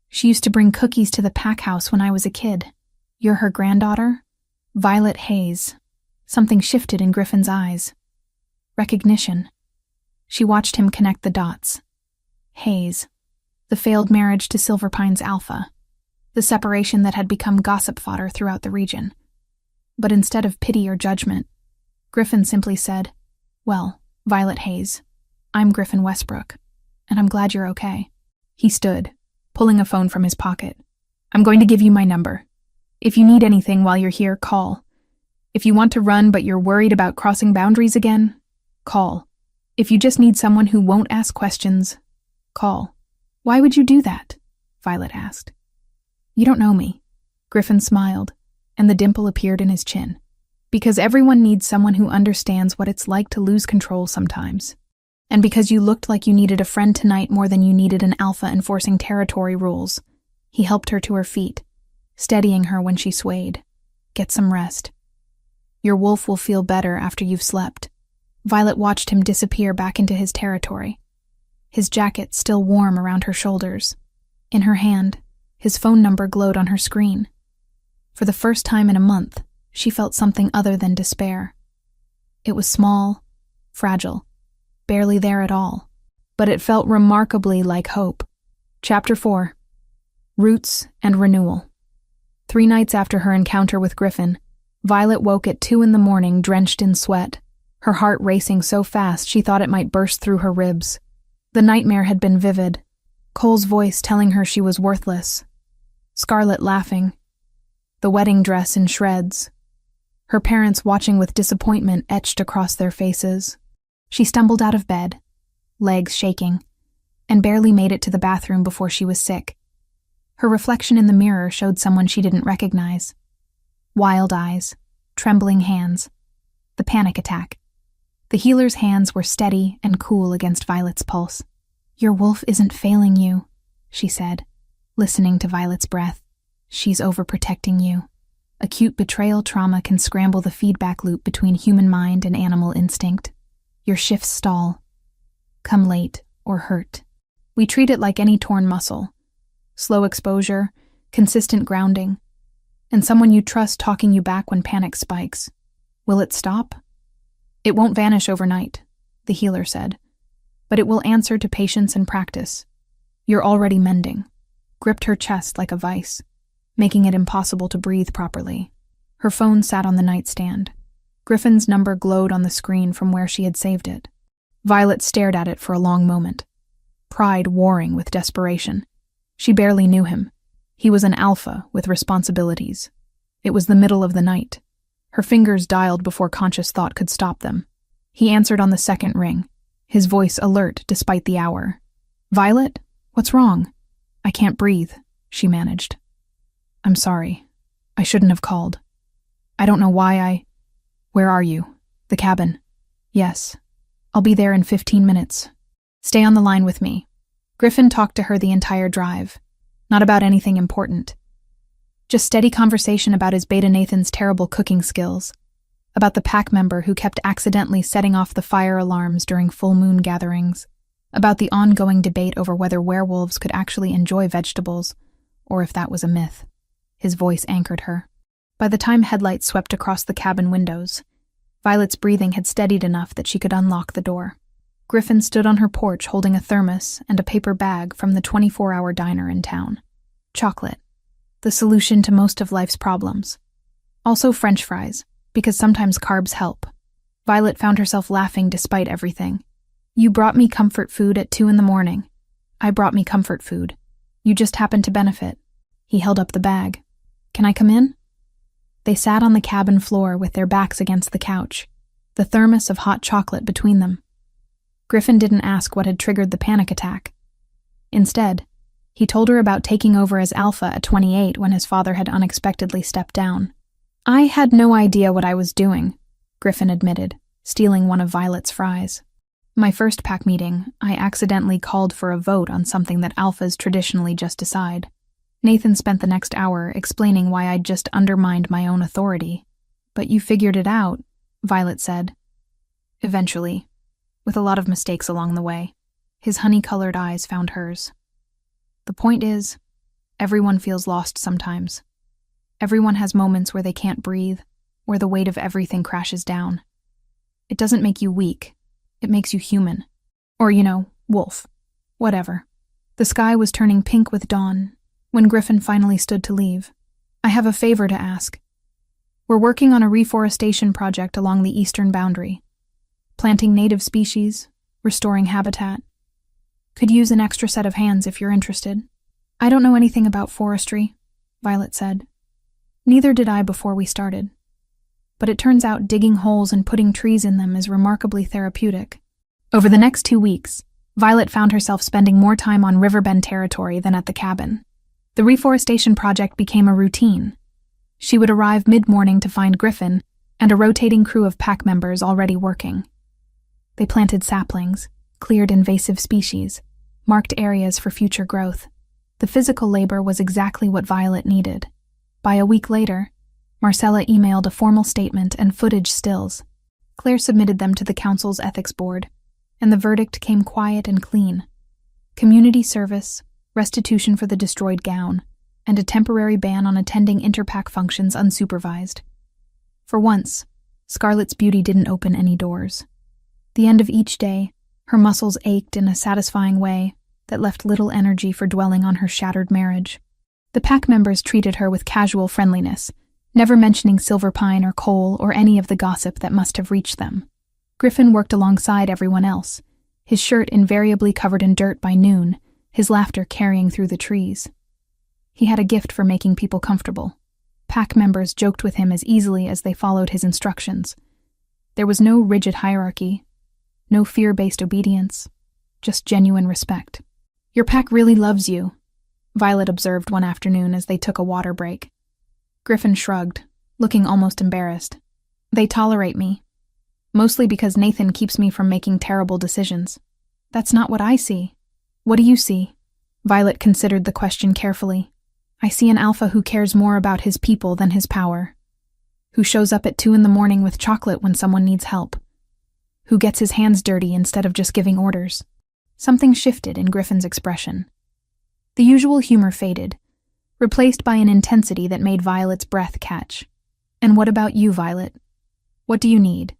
She used to bring cookies to the pack house when I was a kid. You're her granddaughter? Violet Hayes. Something shifted in Griffin's eyes. Recognition. She watched him connect the dots. Hayes. The failed marriage to Silver Pines Alpha. The separation that had become gossip fodder throughout the region. But instead of pity or judgment, Griffin simply said, Well, Violet Hayes, I'm Griffin Westbrook, and I'm glad you're okay. He stood, pulling a phone from his pocket. I'm going to give you my number. If you need anything while you're here, call. If you want to run but you're worried about crossing boundaries again, call. If you just need someone who won't ask questions, call. Why would you do that? Violet asked. You don't know me. Griffin smiled, and the dimple appeared in his chin. Because everyone needs someone who understands what it's like to lose control sometimes. And because you looked like you needed a friend tonight more than you needed an alpha enforcing territory rules, he helped her to her feet, steadying her when she swayed. Get some rest. Your wolf will feel better after you've slept. Violet watched him disappear back into his territory, his jacket still warm around her shoulders. In her hand, his phone number glowed on her screen. For the first time in a month, she felt something other than despair. It was small, fragile, barely there at all, but it felt remarkably like hope. Chapter 4. Roots and Renewal. 3 nights after her encounter with Griffin, Violet woke at 2 a.m, drenched in sweat, her heart racing so fast she thought it might burst through her ribs. The nightmare had been vivid, Cole's voice telling her she was worthless, Scarlett laughing, the wedding dress in shreds, her parents watching with disappointment etched across their faces. She stumbled out of bed, legs shaking, and barely made it to the bathroom before she was sick. Her reflection in the mirror showed someone she didn't recognize. Wild eyes, trembling hands, the panic attack. The healer's hands were steady and cool against Violet's pulse. "Your wolf isn't failing you," she said, listening to Violet's breath. "She's overprotecting you." Acute betrayal trauma can scramble the feedback loop between human mind and animal instinct. Your shifts stall, come late, or hurt. We treat it like any torn muscle. Slow exposure, consistent grounding, and someone you trust talking you back when panic spikes. Will it stop? It won't vanish overnight, the healer said, but it will answer to patience and practice. You're already mending. Gripped her chest like a vice, making it impossible to breathe properly. Her phone sat on the nightstand. Griffin's number glowed on the screen from where she had saved it. Violet stared at it for a long moment, pride warring with desperation. She barely knew him. He was an alpha with responsibilities. It was the middle of the night. Her fingers dialed before conscious thought could stop them. He answered on the second ring, his voice alert despite the hour. "Violet, what's wrong?" "I can't breathe," she managed. "I'm sorry. I shouldn't have called. I don't know why Where are you? The cabin." "Yes. I'll be there in 15 minutes. Stay on the line with me." Griffin talked to her the entire drive. Not about anything important. Just steady conversation about his beta Nathan's terrible cooking skills, about the pack member who kept accidentally setting off the fire alarms during full moon gatherings, about the ongoing debate over whether werewolves could actually enjoy vegetables, or if that was a myth. His voice anchored her. By the time headlights swept across the cabin windows, Violet's breathing had steadied enough that she could unlock the door. Griffin stood on her porch holding a thermos and a paper bag from the 24-hour diner in town. Chocolate, the solution to most of life's problems. Also French fries, because sometimes carbs help. Violet found herself laughing despite everything. "You brought me comfort food at 2 a.m. I brought me comfort food. You just happened to benefit." He held up the bag. "Can I come in?" They sat on the cabin floor with their backs against the couch, the thermos of hot chocolate between them. Griffin didn't ask what had triggered the panic attack. Instead, he told her about taking over as alpha at 28 when his father had unexpectedly stepped down. "I had no idea what I was doing," Griffin admitted, stealing one of Violet's fries. "My first pack meeting, I accidentally called for a vote on something that alphas traditionally just decide. Nathan spent the next hour explaining why I'd just undermined my own authority. But you figured it out," Violet said. "Eventually, with a lot of mistakes along the way." His honey-colored eyes found hers. "The point is, everyone feels lost sometimes. Everyone has moments where they can't breathe, where the weight of everything crashes down. It doesn't make you weak. It makes you human. Or, wolf. Whatever." The sky was turning pink with dawn when Griffin finally stood to leave. "I have a favor to ask. We're working on a reforestation project along the eastern boundary. Planting native species, restoring habitat. Could use an extra set of hands if you're interested." "I don't know anything about forestry," Violet said. "Neither did I before we started. But it turns out digging holes and putting trees in them is remarkably therapeutic." Over the next 2 weeks, Violet found herself spending more time on Riverbend territory than at the cabin. The reforestation project became a routine. She would arrive mid-morning to find Griffin and a rotating crew of pack members already working. They planted saplings, cleared invasive species, marked areas for future growth. The physical labor was exactly what Violet needed. By a week later, Marcella emailed a formal statement and footage stills. Claire submitted them to the council's ethics board, and the verdict came quiet and clean. Community service, restitution for the destroyed gown, and a temporary ban on attending interpack functions unsupervised. For once, Scarlett's beauty didn't open any doors. The end of each day, her muscles ached in a satisfying way that left little energy for dwelling on her shattered marriage. The pack members treated her with casual friendliness, never mentioning silver pine or coal or any of the gossip that must have reached them. Griffin worked alongside everyone else, his shirt invariably covered in dirt by noon, his laughter carrying through the trees. He had a gift for making people comfortable. Pack members joked with him as easily as they followed his instructions. There was no rigid hierarchy, No fear-based obedience, just genuine respect. Your pack really loves you, Violet observed one afternoon as they took a water break. Griffin shrugged, looking almost embarrassed. They tolerate me, mostly because Nathan keeps me from making terrible decisions. That's not what I see. What do you see? Violet considered the question carefully. I see an alpha who cares more about his people than his power, who shows up at 2 a.m. with chocolate when someone needs help, who gets his hands dirty instead of just giving orders. Something shifted in Griffin's expression. The usual humor faded, replaced by an intensity that made Violet's breath catch. And what about you, Violet? What do you need?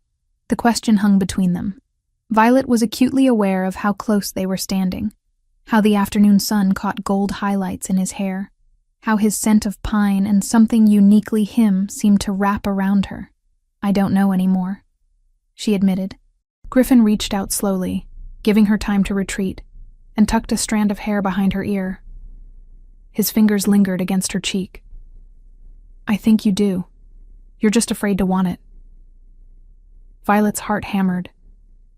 The question hung between them. Violet was acutely aware of how close they were standing, how the afternoon sun caught gold highlights in his hair, how his scent of pine and something uniquely him seemed to wrap around her. I don't know anymore, she admitted. Griffin reached out slowly, giving her time to retreat, and tucked a strand of hair behind her ear. His fingers lingered against her cheek. I think you do. You're just afraid to want it. Violet's heart hammered.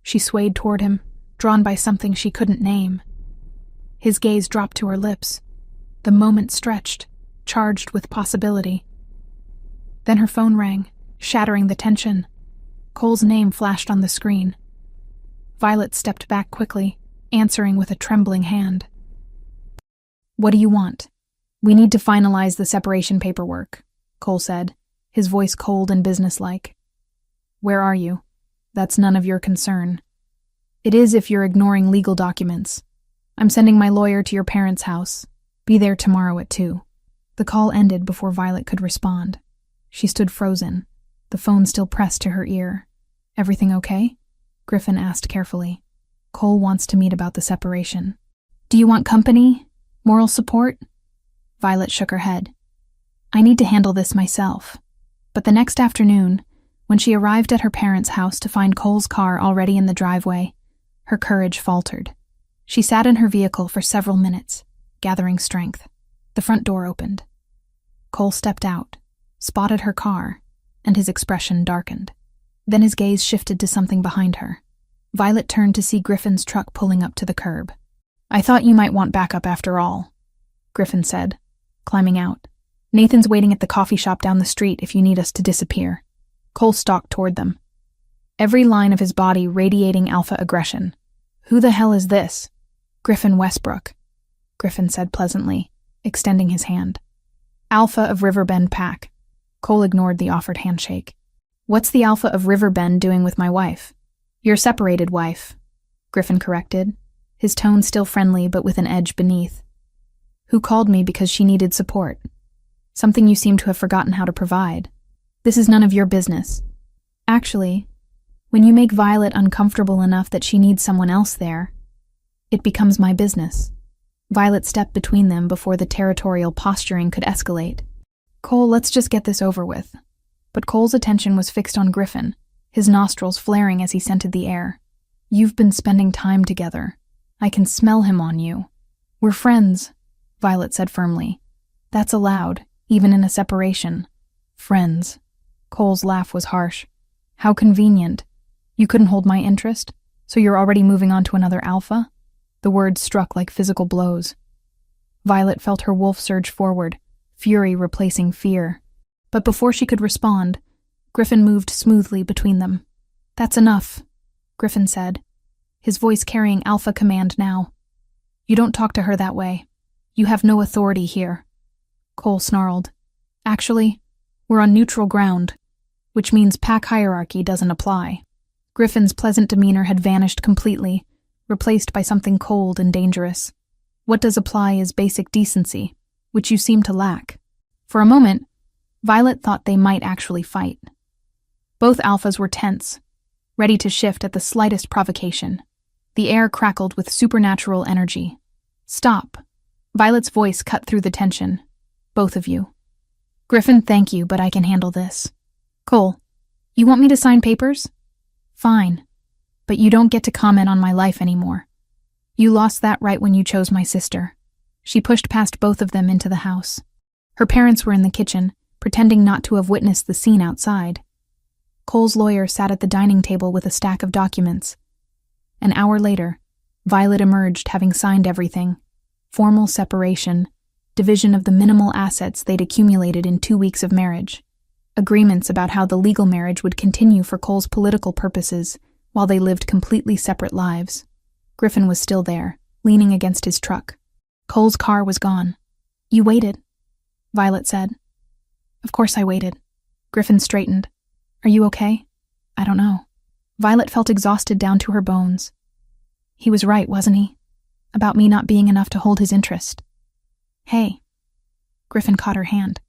She swayed toward him, drawn by something she couldn't name. His gaze dropped to her lips. The moment stretched, charged with possibility. Then her phone rang, shattering the tension. Cole's name flashed on the screen. Violet stepped back quickly, answering with a trembling hand. What do you want? We need to finalize the separation paperwork, Cole said, his voice cold and businesslike. Where are you? That's none of your concern. It is if you're ignoring legal documents. I'm sending my lawyer to your parents' house. Be there tomorrow at 2. The call ended before Violet could respond. She stood frozen, the phone still pressed to her ear. Everything okay? Griffin asked carefully. Cole wants to meet about the separation. Do you want company? Moral support? Violet shook her head. I need to handle this myself. But the next afternoon, when she arrived at her parents' house to find Cole's car already in the driveway, her courage faltered. She sat in her vehicle for several minutes, gathering strength. The front door opened. Cole stepped out, spotted her car, and his expression darkened. Then his gaze shifted to something behind her. Violet turned to see Griffin's truck pulling up to the curb. I thought you might want backup after all, Griffin said, climbing out. Nathan's waiting at the coffee shop down the street if you need us to disappear. Cole stalked toward them, every line of his body radiating alpha aggression. Who the hell is this? Griffin Westbrook, Griffin said pleasantly, extending his hand. Alpha of Riverbend Pack. Cole ignored the offered handshake. What's the Alpha of Riverbend doing with my wife? Your separated wife, Griffin corrected, his tone still friendly but with an edge beneath. Who called me because she needed support. Something you seem to have forgotten how to provide. This is none of your business. Actually, when you make Violet uncomfortable enough that she needs someone else there, it becomes my business. Violet stepped between them before the territorial posturing could escalate. Cole, let's just get this over with. But Cole's attention was fixed on Griffin, his nostrils flaring as he scented the air. You've been spending time together. I can smell him on you. We're friends, Violet said firmly. That's allowed, even in a separation. Friends. Cole's laugh was harsh. How convenient. You couldn't hold my interest, so you're already moving on to another alpha? The words struck like physical blows. Violet felt her wolf surge forward, fury replacing fear. But before she could respond, Griffin moved smoothly between them. That's enough, Griffin said, his voice carrying alpha command now. You don't talk to her that way. You have no authority here. Cole snarled. Actually, we're on neutral ground, which means pack hierarchy doesn't apply. Griffin's pleasant demeanor had vanished completely, replaced by something cold and dangerous. What does apply is basic decency, which you seem to lack. For a moment, Violet thought they might actually fight. Both alphas were tense, ready to shift at the slightest provocation. The air crackled with supernatural energy. Stop. Violet's voice cut through the tension. Both of you. Griffin, thank you, but I can handle this. Cole, you want me to sign papers? Fine. But you don't get to comment on my life anymore. You lost that right when you chose my sister. She pushed past both of them into the house. Her parents were in the kitchen, pretending not to have witnessed the scene outside. Cole's lawyer sat at the dining table with a stack of documents, An hour later, Violet emerged having signed everything: formal separation, division of the minimal assets they'd accumulated in 2 weeks of marriage, agreements about how the legal marriage would continue for Cole's political purposes while they lived completely separate lives. Griffin was still there, leaning against his truck. Cole's car was gone. "You waited," Violet said. "Of course I waited." Griffin straightened. "Are you okay?" "I don't know." Violet felt exhausted down to her bones. He was right, wasn't he? About me not being enough to hold his interest. "Hey." Griffin caught her hand.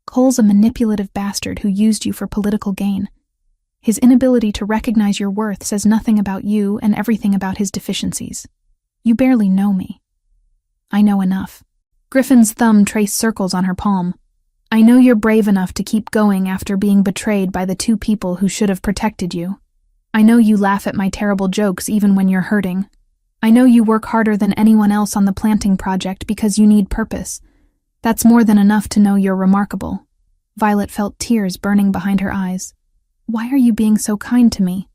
"Cole's a manipulative bastard who used you for political gain. His inability to recognize your worth says nothing about you and everything about his deficiencies. You barely know me." "I know enough." Griffin's thumb traced circles on her palm. "I know you're brave enough to keep going after being betrayed by the 2 people who should have protected you. I know you laugh at my terrible jokes even when you're hurting. I know you work harder than anyone else on the planting project because you need purpose. That's more than enough to know you're remarkable." Violet felt tears burning behind her eyes. "Why are you being so kind to me?"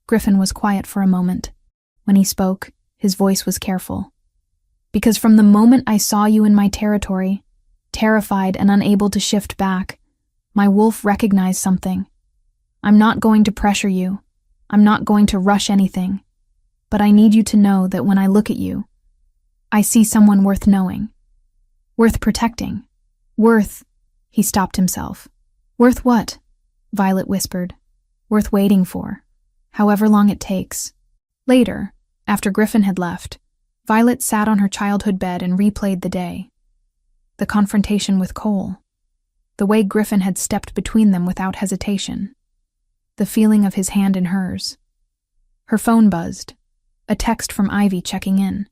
Griffin was quiet for a moment. When he spoke, his voice was careful. "Because from the moment I saw you in my territory, terrified and unable to shift back, my wolf recognized something. I'm not going to pressure you. I'm not going to rush anything. But I need you to know that when I look at you, I see someone worth knowing. Worth protecting. Worth—" He stopped himself. "Worth what?" Violet whispered. "Worth waiting for. However long it takes." Later, after Griffin had left, Violet sat on her childhood bed and replayed the day. The confrontation with Cole. The way Griffin had stepped between them without hesitation. The feeling of his hand in hers. Her phone buzzed. A text from Ivy checking in.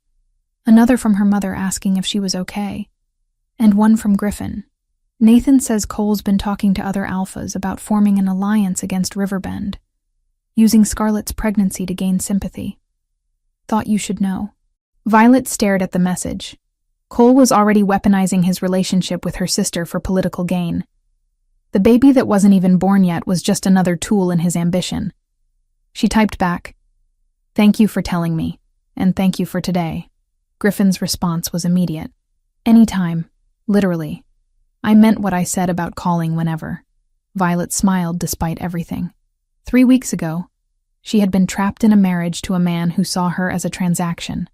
Another from her mother asking if she was okay. And one from Griffin. "Nathan says Cole's been talking to other alphas about forming an alliance against Riverbend, using Scarlett's pregnancy to gain sympathy. Thought you should know." Violet stared at the message. Cole was already weaponizing his relationship with her sister for political gain. The baby that wasn't even born yet was just another tool in his ambition. She typed back, "Thank you for telling me, and thank you for today." Griffin's response was immediate. "Anytime, literally. I meant what I said about calling whenever." Violet smiled despite everything. 3 weeks ago, she had been trapped in a marriage to a man who saw her as a transaction.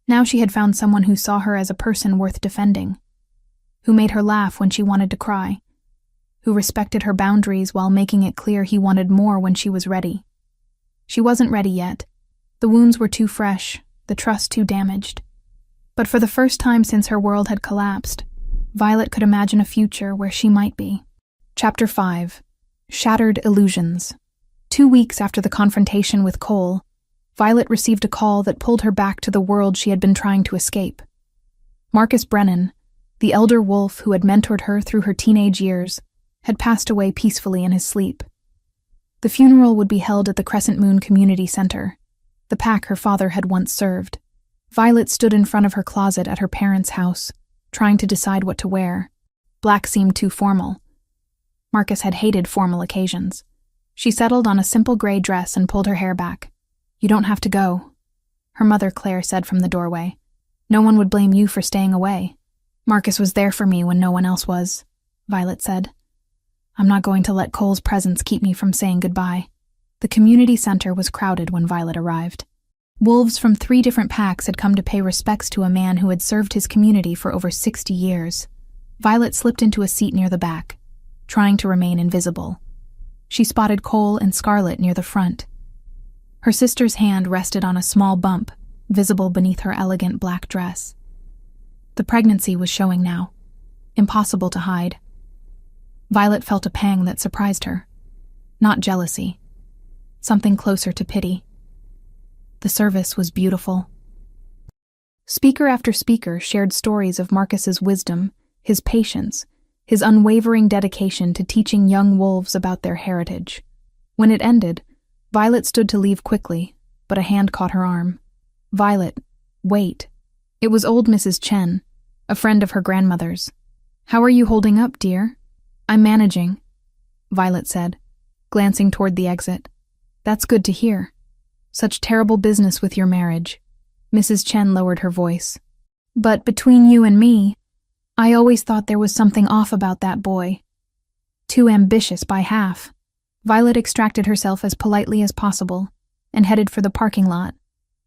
Now she had found someone who saw her as a person worth defending, who made her laugh when she wanted to cry, who respected her boundaries while making it clear he wanted more when she was ready. She wasn't ready yet. The wounds were too fresh, the trust too damaged. But for the first time since her world had collapsed, Violet could imagine a future where she might be. Chapter 5. Shattered Illusions. 2 weeks after the confrontation with Cole, Violet received a call that pulled her back to the world she had been trying to escape. Marcus Brennan, the elder wolf who had mentored her through her teenage years, had passed away peacefully in his sleep. The funeral would be held at the Crescent Moon Community Center, the pack her father had once served. Violet stood in front of her closet at her parents' house, trying to decide what to wear. Black seemed too formal. Marcus had hated formal occasions. She settled on a simple gray dress and pulled her hair back. "You don't have to go," her mother Claire said from the doorway. "No one would blame you for staying away." "Marcus was there for me when no one else was," Violet said. "I'm not going to let Cole's presence keep me from saying goodbye." The community center was crowded when Violet arrived. Wolves from 3 different packs had come to pay respects to a man who had served his community for over 60 years. Violet slipped into a seat near the back, trying to remain invisible. She spotted Cole and Scarlett near the front. Her sister's hand rested on a small bump, visible beneath her elegant black dress. The pregnancy was showing now. Impossible to hide. Violet felt a pang that surprised her. Not jealousy. Something closer to pity. The service was beautiful. Speaker after speaker shared stories of Marcus's wisdom, his patience, his unwavering dedication to teaching young wolves about their heritage. When it ended, Violet stood to leave quickly, but a hand caught her arm. "Violet, wait." It was old Mrs. Chen, a friend of her grandmother's. "How are you holding up, dear?" "I'm managing," Violet said, glancing toward the exit. "That's good to hear. Such terrible business with your marriage. Mrs. Chen lowered her voice. But between you and me, I always thought there was something off about that boy. Too ambitious by half. Violet extracted herself as politely as possible and headed for the parking lot.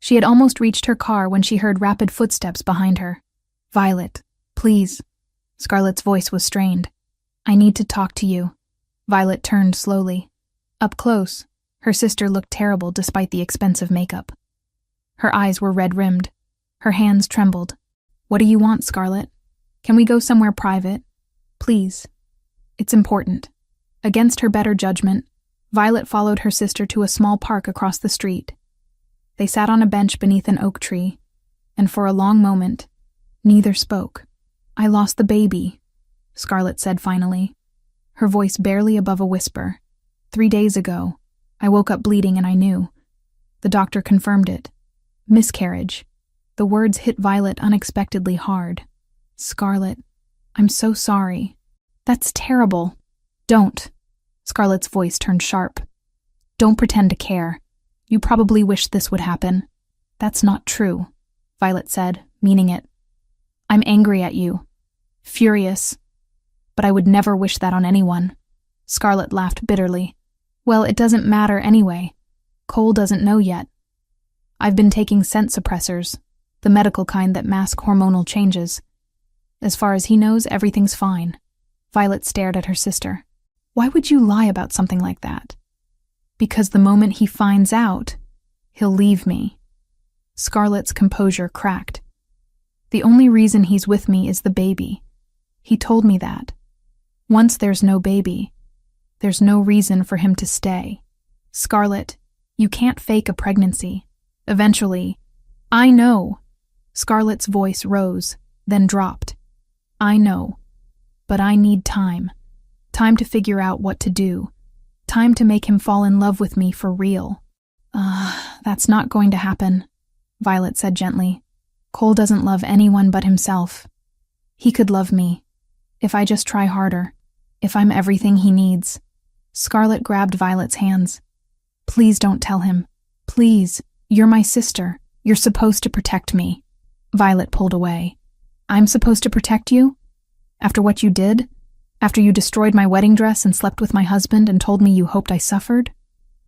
She had almost reached her car when she heard rapid footsteps behind her. Violet, please. Scarlett's voice was strained. I need to talk to you. Violet turned slowly. Up close, her sister looked terrible despite the expensive makeup. Her eyes were red-rimmed. Her hands trembled. What do you want, Scarlett? Can we go somewhere private? Please. It's important. Against her better judgment, Violet followed her sister to a small park across the street. They sat on a bench beneath an oak tree, and for a long moment, neither spoke. I lost the baby, Scarlett said finally, her voice barely above a whisper. 3 days ago, I woke up bleeding and I knew. The doctor confirmed it. Miscarriage. The words hit Violet unexpectedly hard. Scarlett, I'm so sorry. That's terrible. Don't. Scarlett's voice turned sharp. Don't pretend to care. You probably wish this would happen. That's not true, Violet said, meaning it. I'm angry at you. Furious. But I would never wish that on anyone. Scarlett laughed bitterly. Well, it doesn't matter anyway. Cole doesn't know yet. I've been taking scent suppressors, the medical kind that mask hormonal changes. As far as he knows, everything's fine. Violet stared at her sister. Why would you lie about something like that? Because the moment he finds out, he'll leave me. Scarlett's composure cracked. The only reason he's with me is the baby. He told me that. Once there's no baby, there's no reason for him to stay. Scarlett, you can't fake a pregnancy. Eventually, I know. Scarlett's voice rose, then dropped. I know. But I need time. Time to figure out what to do. Time to make him fall in love with me for real. That's not going to happen, Violet said gently. Cole doesn't love anyone but himself. He could love me, if I just try harder, if I'm everything he needs. Scarlett grabbed Violet's hands. Please don't tell him. Please, you're my sister. You're supposed to protect me. Violet pulled away. I'm supposed to protect you? After what you did? After you destroyed my wedding dress and slept with my husband and told me you hoped I suffered?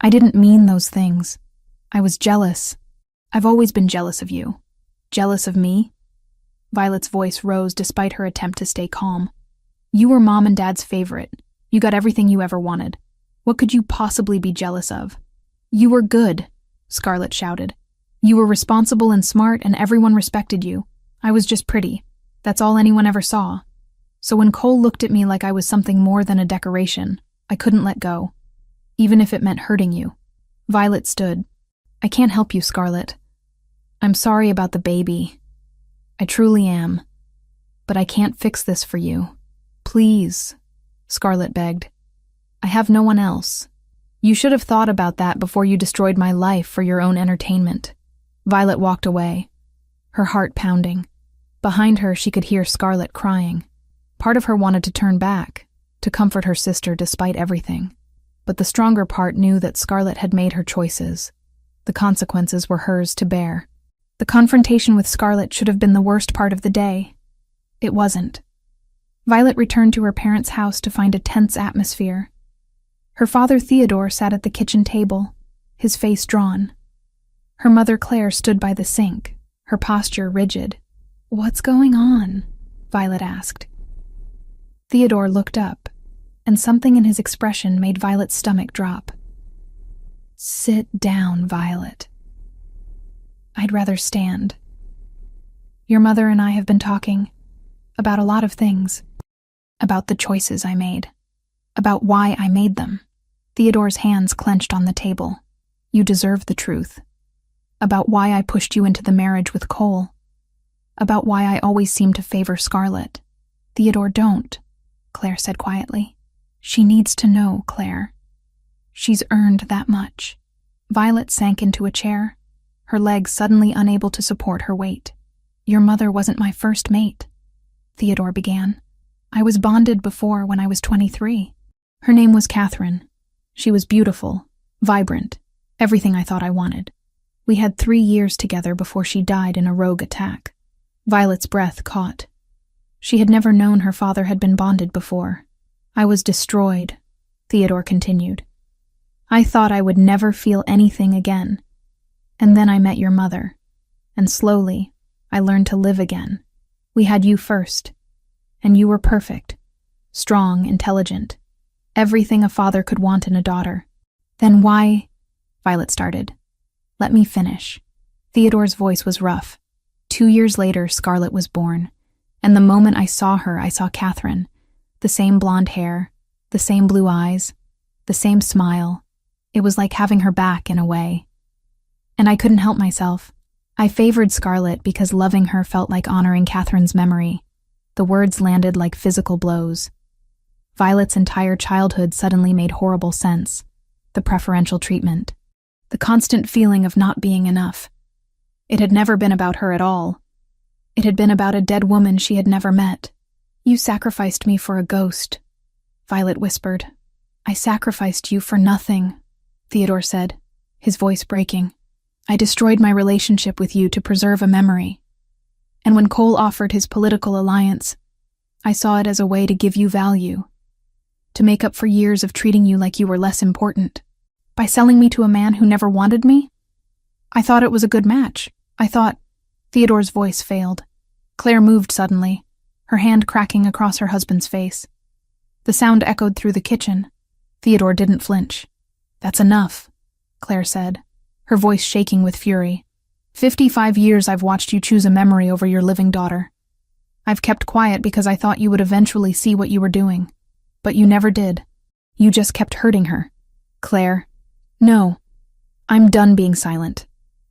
I didn't mean those things. I was jealous. I've always been jealous of you. Jealous of me? Violet's voice rose despite her attempt to stay calm. You were Mom and Dad's favorite. You got everything you ever wanted. What could you possibly be jealous of? You were good, Scarlett shouted. You were responsible and smart and everyone respected you. I was just pretty. That's all anyone ever saw. So when Cole looked at me like I was something more than a decoration, I couldn't let go, even if it meant hurting you. Violet stood. I can't help you, Scarlett. I'm sorry about the baby. I truly am. But I can't fix this for you. Please, Scarlett begged. I have no one else. You should have thought about that before you destroyed my life for your own entertainment. Violet walked away, her heart pounding. Behind her, she could hear Scarlett crying. Part of her wanted to turn back, to comfort her sister despite everything. But the stronger part knew that Scarlett had made her choices. The consequences were hers to bear. The confrontation with Scarlett should have been the worst part of the day. It wasn't. Violet returned to her parents' house to find a tense atmosphere. Her father Theodore sat at the kitchen table, his face drawn. Her mother Claire stood by the sink, her posture rigid. What's going on? Violet asked. Theodore looked up, and something in his expression made Violet's stomach drop. Sit down, Violet. I'd rather stand. Your mother and I have been talking about a lot of things, about the choices I made, about why I made them. Theodore's hands clenched on the table. You deserve the truth. About why I pushed you into the marriage with Cole. About why I always seem to favor Scarlett. Theodore, don't, Claire said quietly. She needs to know, Claire. She's earned that much. Violet sank into a chair, her legs suddenly unable to support her weight. Your mother wasn't my first mate, Theodore began. I was bonded before when I was 23. Her name was Catherine. She was beautiful, vibrant, everything I thought I wanted. We had 3 years together before she died in a rogue attack. Violet's breath caught. She had never known her father had been bonded before. I was destroyed, Theodore continued. I thought I would never feel anything again. And then I met your mother. And slowly, I learned to live again. We had you first. And you were perfect. Strong, intelligent. Everything a father could want in a daughter. Then why? Violet started. Let me finish. Theodore's voice was rough. 2 years later, Scarlett was born. And the moment I saw her, I saw Catherine. The same blonde hair, the same blue eyes, the same smile. It was like having her back in a way. And I couldn't help myself. I favored Scarlett because loving her felt like honoring Catherine's memory. The words landed like physical blows. Violet's entire childhood suddenly made horrible sense. The preferential treatment. The constant feeling of not being enough. It had never been about her at all. It had been about a dead woman she had never met. You sacrificed me for a ghost, Violet whispered. I sacrificed you for nothing, Theodore said, his voice breaking. I destroyed my relationship with you to preserve a memory. And when Cole offered his political alliance, I saw it as a way to give you value, to make up for years of treating you like you were less important. By selling me to a man who never wanted me? I thought it was a good match. I thought... Theodore's voice failed. Claire moved suddenly, her hand cracking across her husband's face. The sound echoed through the kitchen. Theodore didn't flinch. That's enough, Claire said, her voice shaking with fury. 55 years I've watched you choose a memory over your living daughter. I've kept quiet because I thought you would eventually see what you were doing. But you never did. You just kept hurting her. Claire. No. I'm done being silent.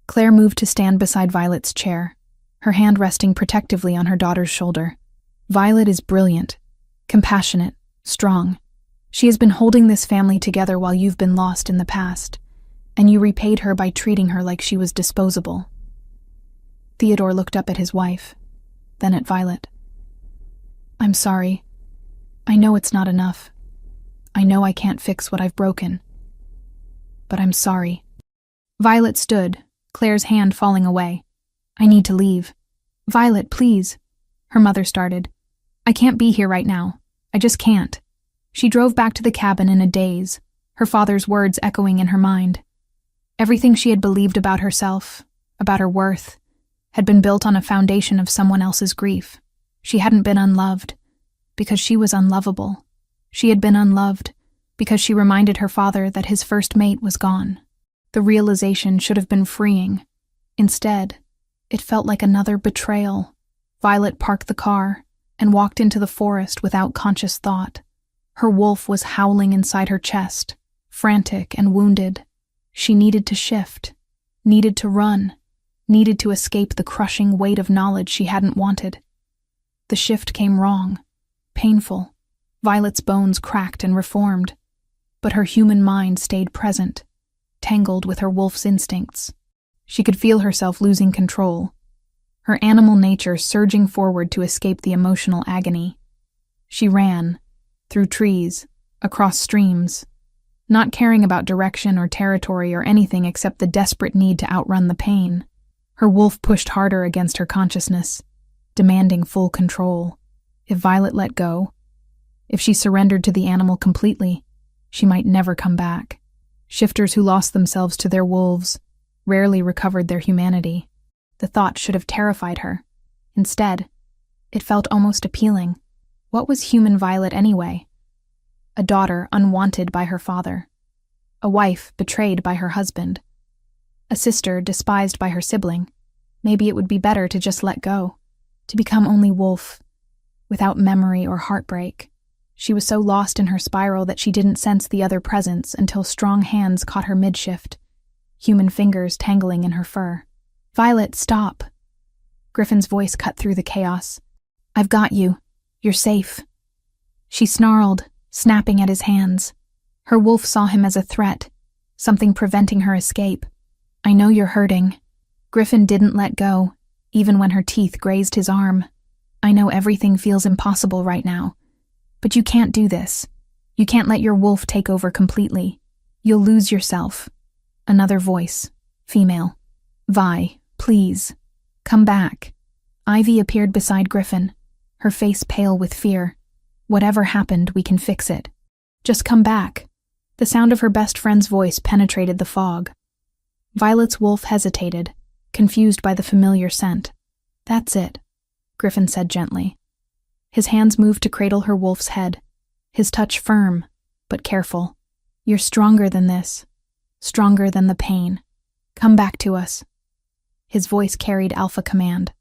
Claire moved to stand beside Violet's chair, her hand resting protectively on her daughter's shoulder. Violet is brilliant, compassionate, strong. She has been holding this family together while you've been lost in the past, and you repaid her by treating her like she was disposable. Theodore looked up at his wife, then at Violet. I'm sorry. I know it's not enough. I know I can't fix what I've broken. But I'm sorry. Violet stood, Claire's hand falling away. I need to leave. Violet, please. Her mother started. I can't be here right now. I just can't. She drove back to the cabin in a daze, her father's words echoing in her mind. Everything she had believed about herself, about her worth, had been built on a foundation of someone else's grief. She hadn't been unloved, because she was unlovable. She had been unloved, because she reminded her father that his first mate was gone. The realization should have been freeing. Instead, it felt like another betrayal. Violet parked the car and walked into the forest without conscious thought. Her wolf was howling inside her chest, frantic and wounded. She needed to shift, needed to run, needed to escape the crushing weight of knowledge she hadn't wanted. The shift came wrong, painful. Violet's bones cracked and reformed, but her human mind stayed present, tangled with her wolf's instincts. She could feel herself losing control, her animal nature surging forward to escape the emotional agony. She ran, through trees, across streams, not caring about direction or territory or anything except the desperate need to outrun the pain. Her wolf pushed harder against her consciousness, demanding full control. If Violet let go, if she surrendered to the animal completely, she might never come back. Shifters who lost themselves to their wolves rarely recovered their humanity. The thought should have terrified her. Instead, it felt almost appealing. What was human Violet anyway? A daughter unwanted by her father. A wife betrayed by her husband. A sister despised by her sibling. Maybe it would be better to just let go, to become only wolf, without memory or heartbreak. She was so lost in her spiral that she didn't sense the other presence until strong hands caught her mid-shift, human fingers tangling in her fur. Violet, stop. Griffin's voice cut through the chaos. I've got you. You're safe. She snarled, snapping at his hands. Her wolf saw him as a threat, something preventing her escape. I know you're hurting. Griffin didn't let go, even when her teeth grazed his arm. I know everything feels impossible right now. But you can't do this. You can't let your wolf take over completely. You'll lose yourself. Another voice, female. Vi, please, come back. Ivy appeared beside Griffin, her face pale with fear. Whatever happened, we can fix it. Just come back. The sound of her best friend's voice penetrated the fog. Violet's wolf hesitated, confused by the familiar scent. That's it, Griffin said gently. His hands moved to cradle her wolf's head, his touch firm, but careful. You're stronger than this, stronger than the pain. Come back to us. His voice carried alpha command,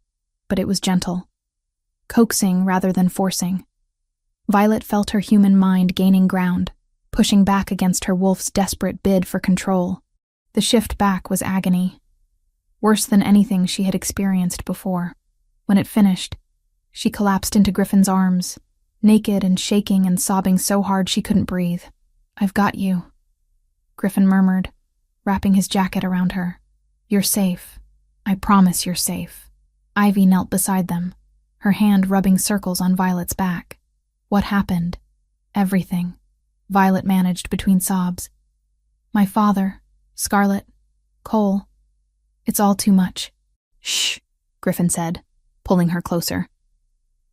but it was gentle, coaxing rather than forcing. Violet felt her human mind gaining ground, pushing back against her wolf's desperate bid for control. The shift back was agony, worse than anything she had experienced before. When it finished, she collapsed into Griffin's arms, naked and shaking and sobbing so hard she couldn't breathe. I've got you, Griffin murmured, wrapping his jacket around her. You're safe. I promise you're safe. Ivy knelt beside them, her hand rubbing circles on Violet's back. What happened? Everything, Violet managed between sobs. My father, Scarlet, Cole. It's all too much. Shh, Griffin said, pulling her closer.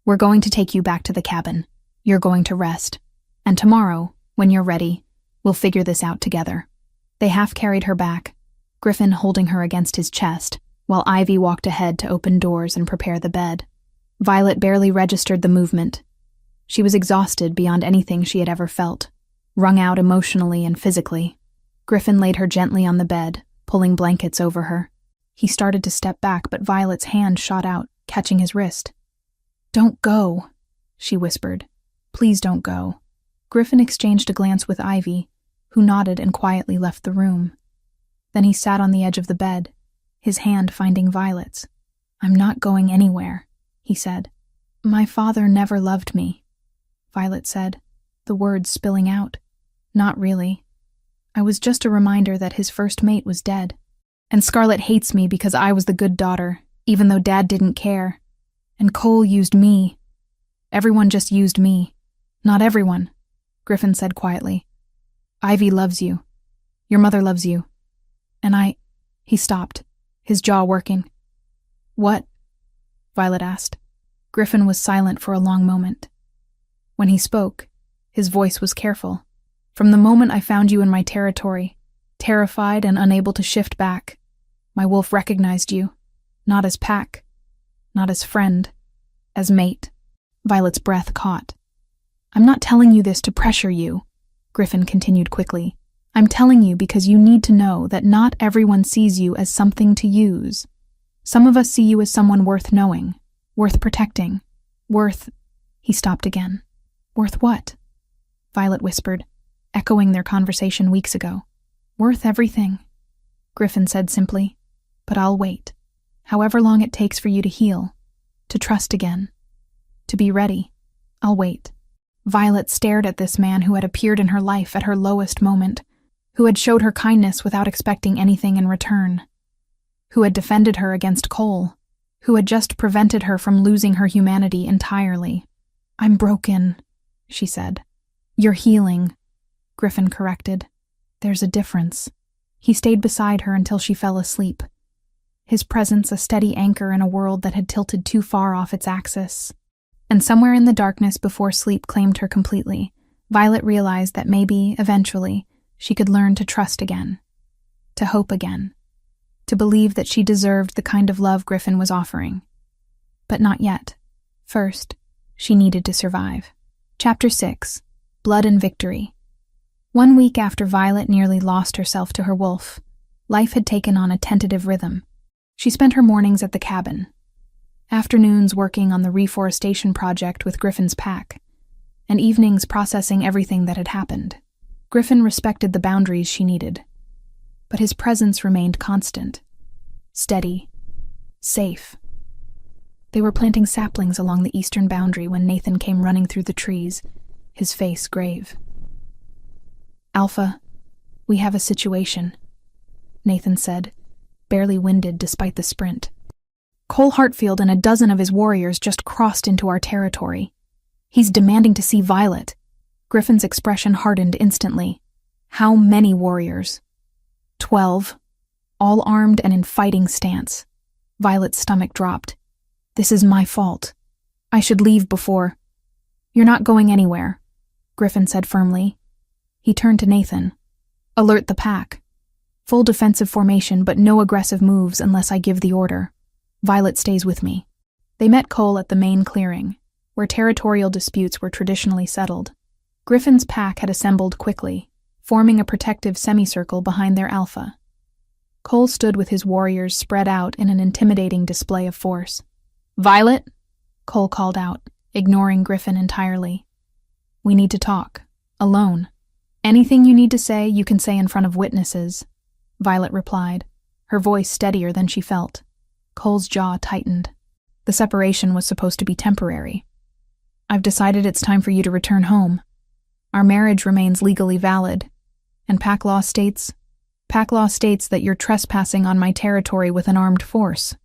We're going to take you back to the cabin. You're going to rest. And tomorrow, when you're ready, we'll figure this out together. They half carried her back, Griffin holding her against his chest, while Ivy walked ahead to open doors and prepare the bed. Violet barely registered the movement. She was exhausted beyond anything she had ever felt, wrung out emotionally and physically. Griffin laid her gently on the bed, pulling blankets over her. He started to step back, but Violet's hand shot out, catching his wrist. Don't go, she whispered. Please don't go. Griffin exchanged a glance with Ivy, who nodded and quietly left the room. Then he sat on the edge of the bed, his hand finding Violet's. I'm not going anywhere, he said. My father never loved me, Violet said, the words spilling out. Not really. I was just a reminder that his first mate was dead. And Scarlet hates me because I was the good daughter, even though Dad didn't care. And Cole used me. Everyone just used me. Not everyone, Griffin said quietly. Ivy loves you. Your mother loves you. And He stopped, his jaw working. What? Violet asked. Griffin was silent for a long moment. When he spoke, his voice was careful. From the moment I found you in my territory, terrified and unable to shift back, my wolf recognized you, not as pack, not as friend, as mate. Violet's breath caught. I'm not telling you this to pressure you, Griffin continued quickly. I'm telling you because you need to know that not everyone sees you as something to use. Some of us see you as someone worth knowing, worth protecting, worth... He stopped again. Worth what? Violet whispered, echoing their conversation weeks ago. Worth everything, Griffin said simply. But I'll wait, however long it takes for you to heal, to trust again, to be ready. I'll wait. Violet stared at this man who had appeared in her life at her lowest moment, who had showed her kindness without expecting anything in return, who had defended her against Cole, who had just prevented her from losing her humanity entirely. I'm broken, she said. You're healing, Griffin corrected. There's a difference. He stayed beside her until she fell asleep, his presence a steady anchor in a world that had tilted too far off its axis. And somewhere in the darkness before sleep claimed her completely, Violet realized that maybe, eventually, she could learn to trust again, to hope again, to believe that she deserved the kind of love Griffin was offering. But not yet. First, she needed to survive. Chapter 6. Blood and Victory. 1 week after Violet nearly lost herself to her wolf, life had taken on a tentative rhythm. She spent her mornings at the cabin, afternoons working on the reforestation project with Griffin's pack, and evenings processing everything that had happened. Griffin respected the boundaries she needed, but his presence remained constant, steady, safe. They were planting saplings along the eastern boundary when Nathan came running through the trees, his face grave. Alpha, we have a situation, Nathan said, barely winded despite the sprint. Cole Hartfield and a dozen of his warriors just crossed into our territory. He's demanding to see Violet. Griffin's expression hardened instantly. How many warriors? 12, all armed and in fighting stance. Violet's stomach dropped. This is my fault. I should leave before. You're not going anywhere, Griffin said firmly. He turned to Nathan. Alert the pack. Full defensive formation, but no aggressive moves unless I give the order. Violet stays with me. They met Cole at the main clearing, where territorial disputes were traditionally settled. Griffin's pack had assembled quickly, forming a protective semicircle behind their alpha. Cole stood with his warriors spread out in an intimidating display of force. Violet, Cole called out, ignoring Griffin entirely. We need to talk. Alone. Anything you need to say, you can say in front of witnesses, Violet replied, her voice steadier than she felt. Cole's jaw tightened. The separation was supposed to be temporary. I've decided it's time for you to return home. Our marriage remains legally valid, and pack law states that you're trespassing on my territory with an armed force,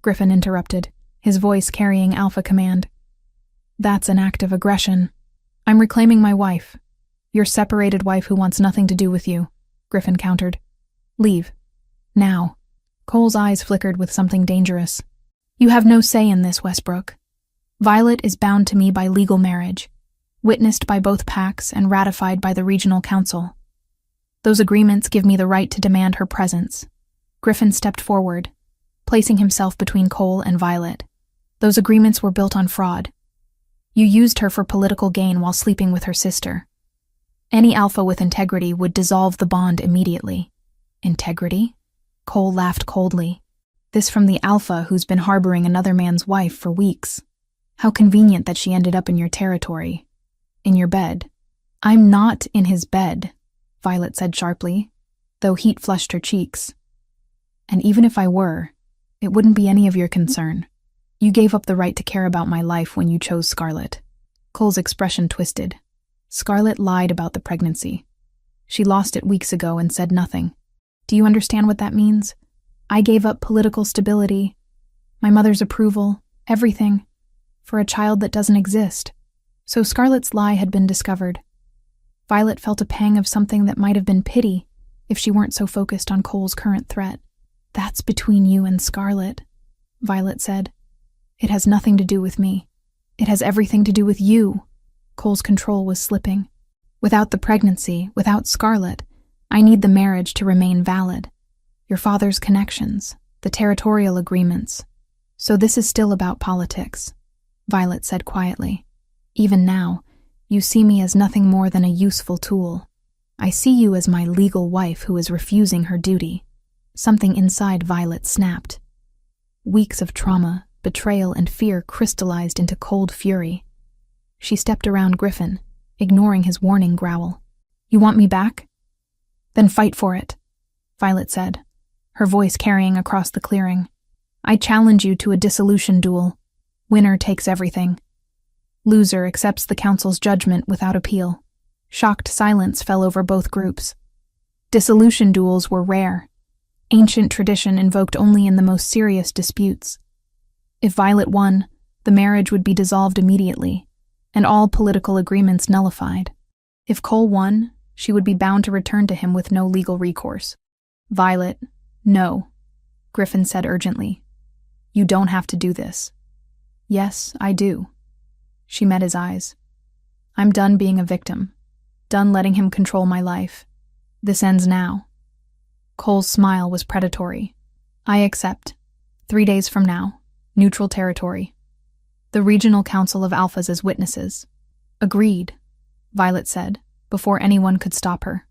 Griffin interrupted, his voice carrying alpha command. That's an act of aggression. I'm reclaiming my wife. Your separated wife who wants nothing to do with you, Griffin countered. Leave. Now. Cole's eyes flickered with something dangerous. You have no say in this, Westbrook. Violet is bound to me by legal marriage, witnessed by both packs and ratified by the regional council. Those agreements give me the right to demand her presence. Griffin stepped forward, placing himself between Cole and Violet. Those agreements were built on fraud. You used her for political gain while sleeping with her sister. Any alpha with integrity would dissolve the bond immediately. Integrity? Cole laughed coldly. This from the alpha who's been harboring another man's wife for weeks. How convenient that she ended up in your territory. In your bed. I'm not in his bed, Violet said sharply, though heat flushed her cheeks. And even if I were, it wouldn't be any of your concern. You gave up the right to care about my life when you chose Scarlett. Cole's expression twisted. Scarlett lied about the pregnancy. She lost it weeks ago and said nothing. Do you understand what that means? I gave up political stability, my mother's approval, everything, for a child that doesn't exist. So Scarlett's lie had been discovered. Violet felt a pang of something that might have been pity if she weren't so focused on Cole's current threat. That's between you and Scarlett, Violet said. It has nothing to do with me. It has everything to do with you. Cole's control was slipping. Without the pregnancy, without Scarlett, I need the marriage to remain valid. Your father's connections, the territorial agreements. So this is still about politics, Violet said quietly. Even now, you see me as nothing more than a useful tool. I see you as my legal wife who is refusing her duty. Something inside Violet snapped. Weeks of trauma, betrayal, and fear crystallized into cold fury. She stepped around Griffin, ignoring his warning growl. You want me back? Then fight for it, Violet said, her voice carrying across the clearing. I challenge you to a dissolution duel. Winner takes everything. Loser accepts the council's judgment without appeal. Shocked silence fell over both groups. Dissolution duels were rare. Ancient tradition invoked only in the most serious disputes. If Violet won, the marriage would be dissolved immediately, and all political agreements nullified. If Cole won, she would be bound to return to him with no legal recourse. Violet, no, Griffin said urgently. You don't have to do this. Yes, I do. She met his eyes. I'm done being a victim. Done letting him control my life. This ends now. Cole's smile was predatory. I accept. 3 days from now. Neutral territory. The regional council of alphas as witnesses. Agreed, Violet said, before anyone could stop her.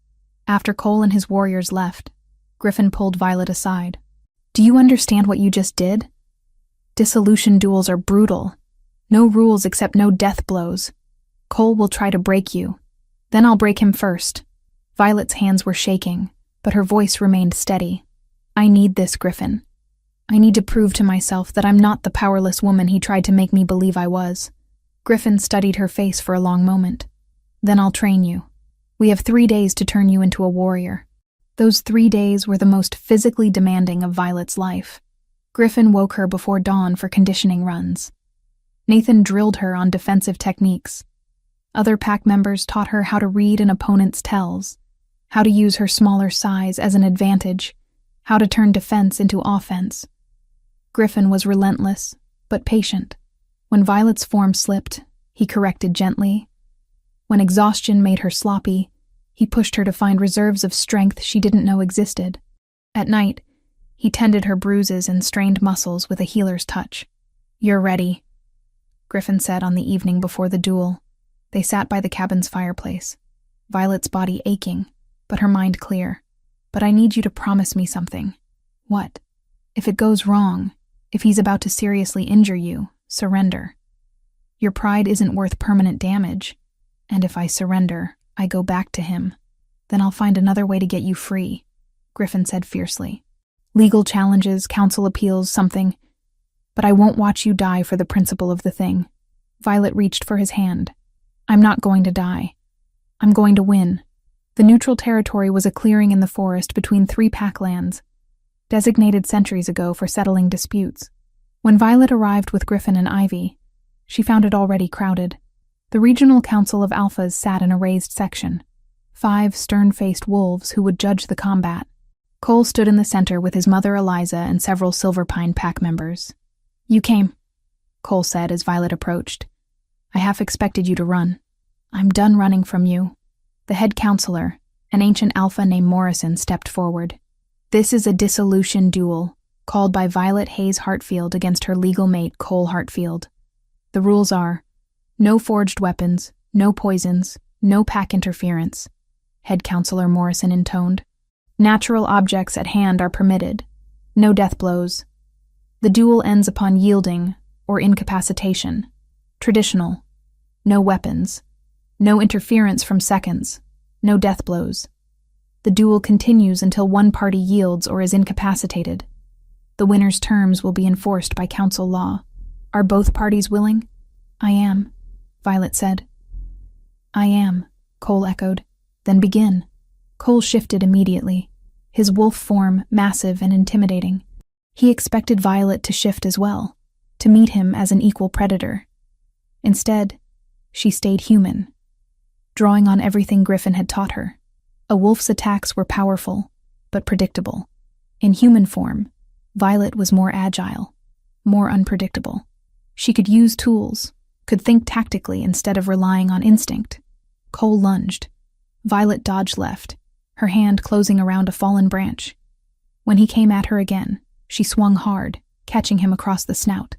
After Cole and his warriors left, Griffin pulled Violet aside. Do you understand what you just did? Dissolution duels are brutal. No rules except no death blows. Cole will try to break you. Then I'll break him first. Violet's hands were shaking, but her voice remained steady. I need this, Griffin. I need to prove to myself that I'm not the powerless woman he tried to make me believe I was. Griffin studied her face for a long moment. Then I'll train you. We have 3 days to turn you into a warrior. Those 3 days were the most physically demanding of Violet's life. Griffin woke her before dawn for conditioning runs. Nathan drilled her on defensive techniques. Other pack members taught her how to read an opponent's tells, how to use her smaller size as an advantage, how to turn defense into offense. Griffin was relentless, but patient. When Violet's form slipped, he corrected gently. When exhaustion made her sloppy, he pushed her to find reserves of strength she didn't know existed. At night, he tended her bruises and strained muscles with a healer's touch. "You're ready," Griffin said on the evening before the duel. They sat by the cabin's fireplace, Violet's body aching, but her mind clear. "But I need you to promise me something." "What?" "If it goes wrong, if he's about to seriously injure you, surrender. Your pride isn't worth permanent damage, and if I surrender, I go back to him. Then I'll find another way to get you free," Griffin said fiercely. "Legal challenges, council appeals, something. But I won't watch you die for the principle of the thing." Violet reached for his hand. "I'm not going to die. I'm going to win." The neutral territory was a clearing in the forest between 3 packlands, designated centuries ago for settling disputes. When Violet arrived with Griffin and Ivy, she found it already crowded. The regional council of alphas sat in a raised section, 5 stern-faced wolves who would judge the combat. Cole stood in the center with his mother Eliza and several Silverpine pack members. "You came," Cole said as Violet approached. "I half expected you to run." "I'm done running from you." The head counselor, an ancient alpha named Morrison, stepped forward. "This is a dissolution duel, called by Violet Hayes Hartfield against her legal mate Cole Hartfield. The rules are, no forged weapons, no poisons, no pack interference," head counselor Morrison intoned. "Natural objects at hand are permitted. No death blows. The duel ends upon yielding or incapacitation. Traditional. No weapons. No interference from seconds. No death blows. The duel continues until one party yields or is incapacitated. The winner's terms will be enforced by council law. Are both parties willing?" "I am," Violet said. "I am," Cole echoed. "Then begin." Cole shifted immediately, his wolf form massive and intimidating. He expected Violet to shift as well, to meet him as an equal predator. Instead, she stayed human, drawing on everything Griffin had taught her. A wolf's attacks were powerful, but predictable. In human form, Violet was more agile, more unpredictable. She could use tools, could think tactically instead of relying on instinct. Cole lunged. Violet dodged left, her hand closing around a fallen branch. When he came at her again, she swung hard, catching him across the snout.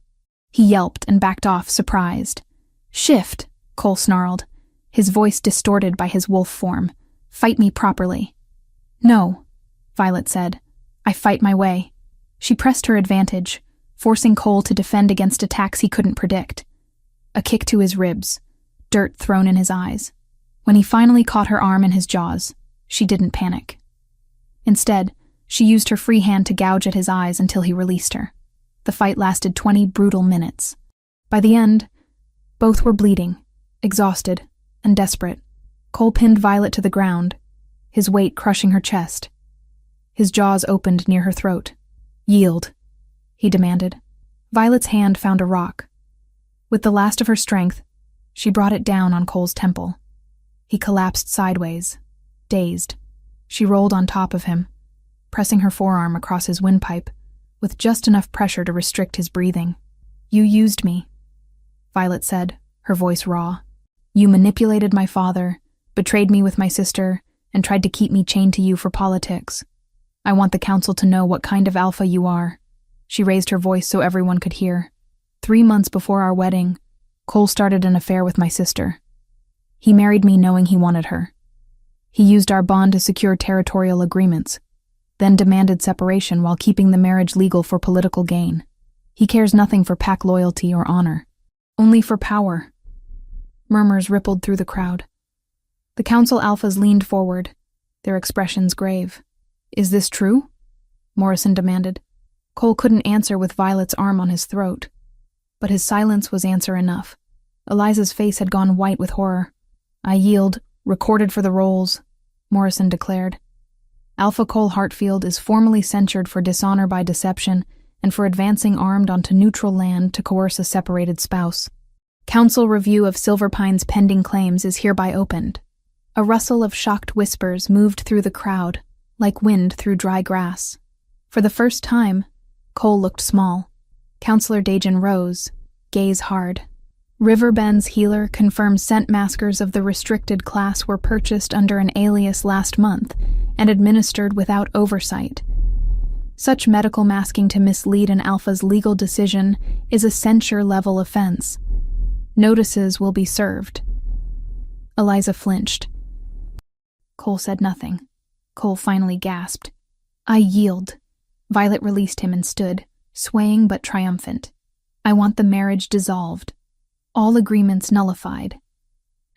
He yelped and backed off, surprised. "Shift," Cole snarled, his voice distorted by his wolf form. "Fight me properly." "No," Violet said. "I fight my way." She pressed her advantage, forcing Cole to defend against attacks he couldn't predict. A kick to his ribs, dirt thrown in his eyes. When he finally caught her arm in his jaws, she didn't panic. Instead, she used her free hand to gouge at his eyes until he released her. The fight lasted 20 brutal minutes. By the end, both were bleeding, exhausted, and desperate. Cole pinned Violet to the ground, his weight crushing her chest. His jaws opened near her throat. "Yield," he demanded. Violet's hand found a rock. With the last of her strength, she brought it down on Cole's temple. He collapsed sideways, dazed. She rolled on top of him, pressing her forearm across his windpipe, with just enough pressure to restrict his breathing. "You used me," Violet said, her voice raw. "You manipulated my father, betrayed me with my sister, and tried to keep me chained to you for politics. I want the council to know what kind of alpha you are." She raised her voice so everyone could hear. 3 months before our wedding, Cole started an affair with my sister. He married me knowing he wanted her. He used our bond to secure territorial agreements, then demanded separation while keeping the marriage legal for political gain. He cares nothing for pack loyalty or honor, only for power. Murmurs rippled through the crowd. The council alphas leaned forward, their expressions grave. "Is this true?" Morrison demanded. Cole couldn't answer with Violet's arm on his throat, but his silence was answer enough. Eliza's face had gone white with horror. "I yield, recorded for the rolls," Morrison declared. Alpha Cole Hartfield is formally censured for dishonor by deception and for advancing armed onto neutral land to coerce a separated spouse. Council review of Silverpine's pending claims is hereby opened. A rustle of shocked whispers moved through the crowd, like wind through dry grass. For the first time, Cole looked small. Counselor Dajan rose, gaze hard. Riverbend's healer confirmed scent maskers of the restricted class were purchased under an alias last month and administered without oversight. Such medical masking to mislead an alpha's legal decision is a censure-level offense. Notices will be served. Eliza flinched. Cole said nothing. Cole finally gasped. I yield. Violet released him and stood, swaying but triumphant. I want the marriage dissolved. All agreements nullified.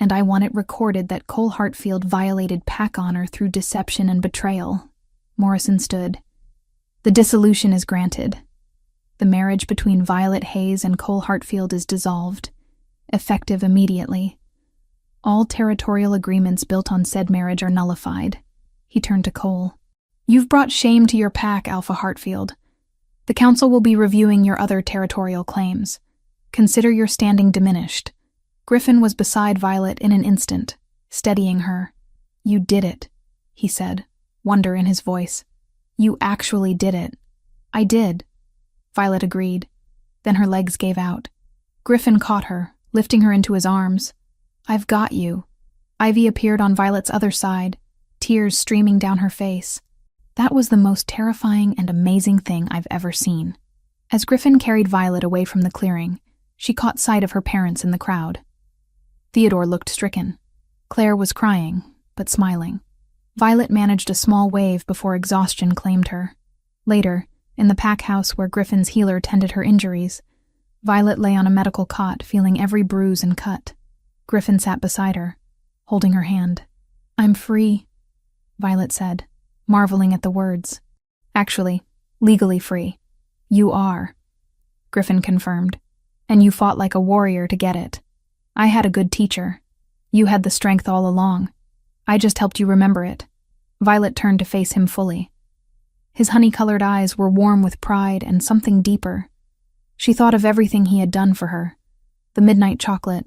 And I want it recorded that Cole Hartfield violated pack honor through deception and betrayal. Morrison stood. The dissolution is granted. The marriage between Violet Hayes and Cole Hartfield is dissolved, effective immediately. All territorial agreements built on said marriage are nullified. He turned to Cole. You've brought shame to your pack, Alpha Hartfield. The council will be reviewing your other territorial claims. Consider your standing diminished. Griffin was beside Violet in an instant, steadying her. You did it, he said, wonder in his voice. You actually did it. I did. Violet agreed. Then her legs gave out. Griffin caught her, lifting her into his arms. I've got you. Ivy appeared on Violet's other side, tears streaming down her face. That was the most terrifying and amazing thing I've ever seen. As Griffin carried Violet away from the clearing, she caught sight of her parents in the crowd. Theodore looked stricken. Claire was crying, but smiling. Violet managed a small wave before exhaustion claimed her. Later, in the pack house where Griffin's healer tended her injuries, Violet lay on a medical cot, feeling every bruise and cut. Griffin sat beside her, holding her hand. I'm free, Violet said, marveling at the words. Actually, legally free. You are, Griffin confirmed. And you fought like a warrior to get it. I had a good teacher. You had the strength all along. I just helped you remember it. Violet turned to face him fully. His honey-colored eyes were warm with pride and something deeper. She thought of everything he had done for her. The midnight chocolate,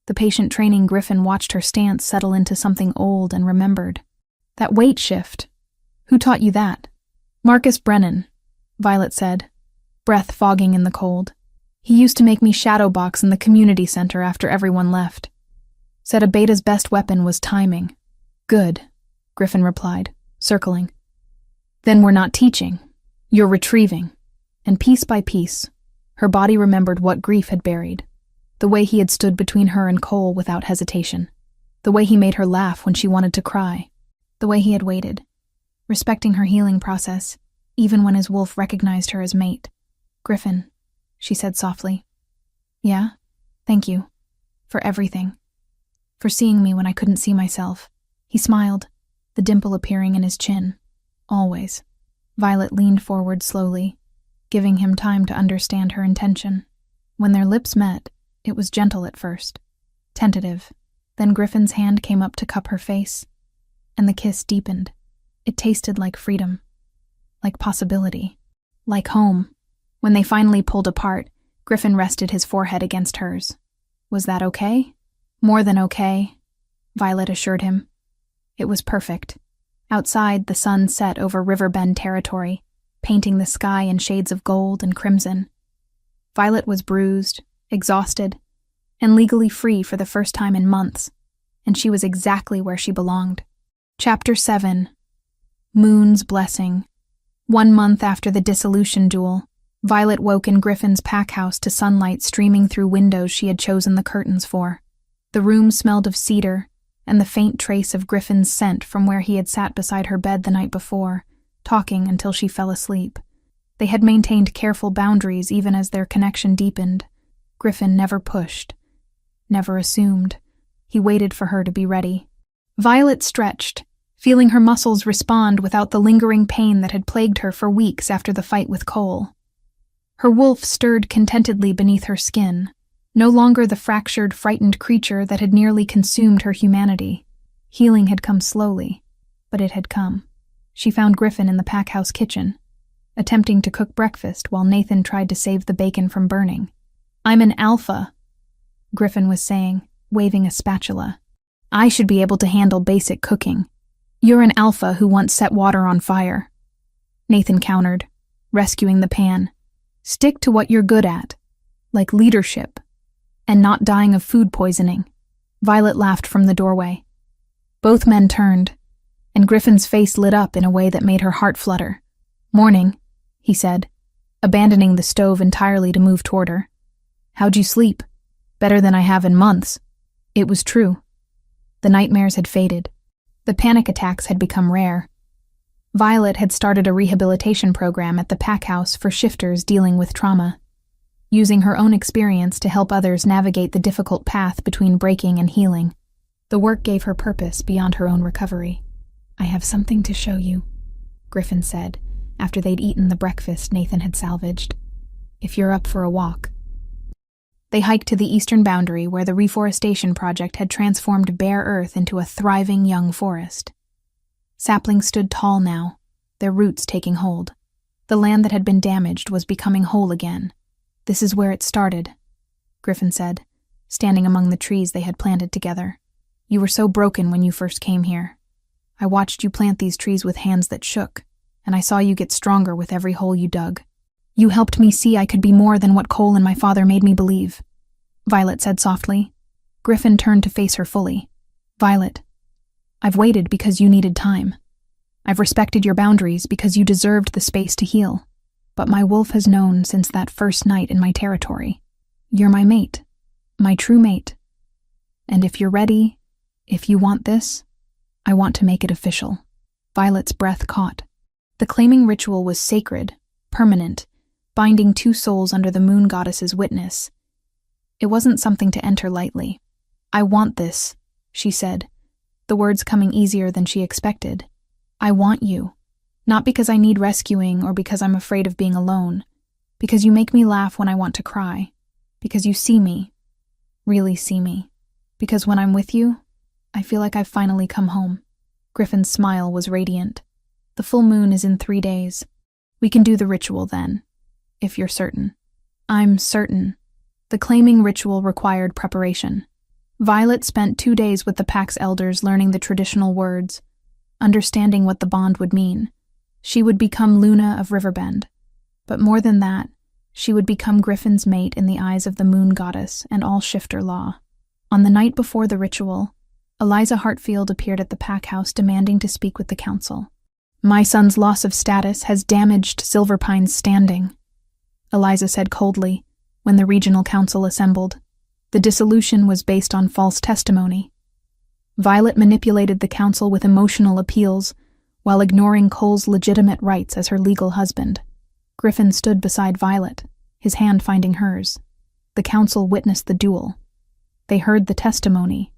the patient training Griffin watched her stance settle into something old and remembered. That weight shift. Who taught you that? Marcus Brennan, Violet said, breath fogging in the cold. He used to make me shadow box in the community center after everyone left. Said a beta's best weapon was timing. Good, Griffin replied, circling. Then we're not teaching. You're retrieving. And piece by piece, her body remembered what grief had buried. The way he had stood between her and Cole without hesitation. The way he made her laugh when she wanted to cry. The way he had waited, respecting her healing process, even when his wolf recognized her as mate. Griffin, she said softly. Yeah? Thank you. For everything. For seeing me when I couldn't see myself. He smiled, the dimple appearing in his chin. Always. Violet leaned forward slowly, giving him time to understand her intention. When their lips met, it was gentle at first, tentative. Then Griffin's hand came up to cup her face, and the kiss deepened. It tasted like freedom, like possibility, like home. When they finally pulled apart, Griffin rested his forehead against hers. Was that okay? More than okay, Violet assured him. It was perfect. Outside, the sun set over Riverbend territory, painting the sky in shades of gold and crimson. Violet was bruised, exhausted, and legally free for the first time in months, and she was exactly where she belonged. Chapter 7. Moon's Blessing. 1 month after the dissolution duel, Violet woke in Griffin's pack house to sunlight streaming through windows she had chosen the curtains for. The room smelled of cedar, and the faint trace of Griffin's scent from where he had sat beside her bed the night before, talking until she fell asleep. They had maintained careful boundaries even as their connection deepened. Griffin never pushed, never assumed. He waited for her to be ready. Violet stretched, feeling her muscles respond without the lingering pain that had plagued her for weeks after the fight with Cole. Her wolf stirred contentedly beneath her skin, no longer the fractured, frightened creature that had nearly consumed her humanity. Healing had come slowly, but it had come. She found Griffin in the pack house kitchen, attempting to cook breakfast while Nathan tried to save the bacon from burning. I'm an alpha, Griffin was saying, waving a spatula. I should be able to handle basic cooking. You're an alpha who once set water on fire. Nathan countered, rescuing the pan. Stick to what you're good at, like leadership, and not dying of food poisoning. Violet laughed from the doorway. Both men turned, and Griffin's face lit up in a way that made her heart flutter. "Morning," he said, abandoning the stove entirely to move toward her. "How'd you sleep?" "Better than I have in months." It was true. The nightmares had faded. The panic attacks had become rare. Violet had started a rehabilitation program at the pack house for shifters dealing with trauma, using her own experience to help others navigate the difficult path between breaking and healing. The work gave her purpose beyond her own recovery. "I have something to show you," Griffin said, after they'd eaten the breakfast Nathan had salvaged. "If you're up for a walk." They hiked to the eastern boundary where the reforestation project had transformed bare earth into a thriving young forest. Saplings stood tall now, their roots taking hold. The land that had been damaged was becoming whole again. "This is where it started," Griffin said, standing among the trees they had planted together. "You were so broken when you first came here. I watched you plant these trees with hands that shook, and I saw you get stronger with every hole you dug. You helped me see I could be more than what Cole and my father made me believe," Violet said softly. Griffin turned to face her fully. "Violet, I've waited because you needed time. I've respected your boundaries because you deserved the space to heal. But my wolf has known since that first night in my territory. You're my mate, my true mate. And if you're ready, if you want this, I want to make it official." Violet's breath caught. The claiming ritual was sacred, permanent, binding two souls under the moon goddess's witness. It wasn't something to enter lightly. "I want this," she said, the words coming easier than she expected. "I want you. Not because I need rescuing or because I'm afraid of being alone. Because you make me laugh when I want to cry. Because you see me. Really see me. Because when I'm with you, I feel like I've finally come home." Griffin's smile was radiant. "The full moon is in 3 days. We can do the ritual then, if you're certain." "I'm certain." The claiming ritual required preparation. Violet spent 2 days with the pack's elders learning the traditional words, understanding what the bond would mean. She would become Luna of Riverbend. But more than that, she would become Griffin's mate in the eyes of the moon goddess and all shifter law. On the night before the ritual, Eliza Hartfield appeared at the pack house demanding to speak with the council. "My son's loss of status has damaged Silverpine's standing," Eliza said coldly when the regional council assembled. "The dissolution was based on false testimony." Violet manipulated the council with emotional appeals while ignoring Cole's legitimate rights as her legal husband. Griffin stood beside Violet, his hand finding hers. The council witnessed the duel. They heard the testimony.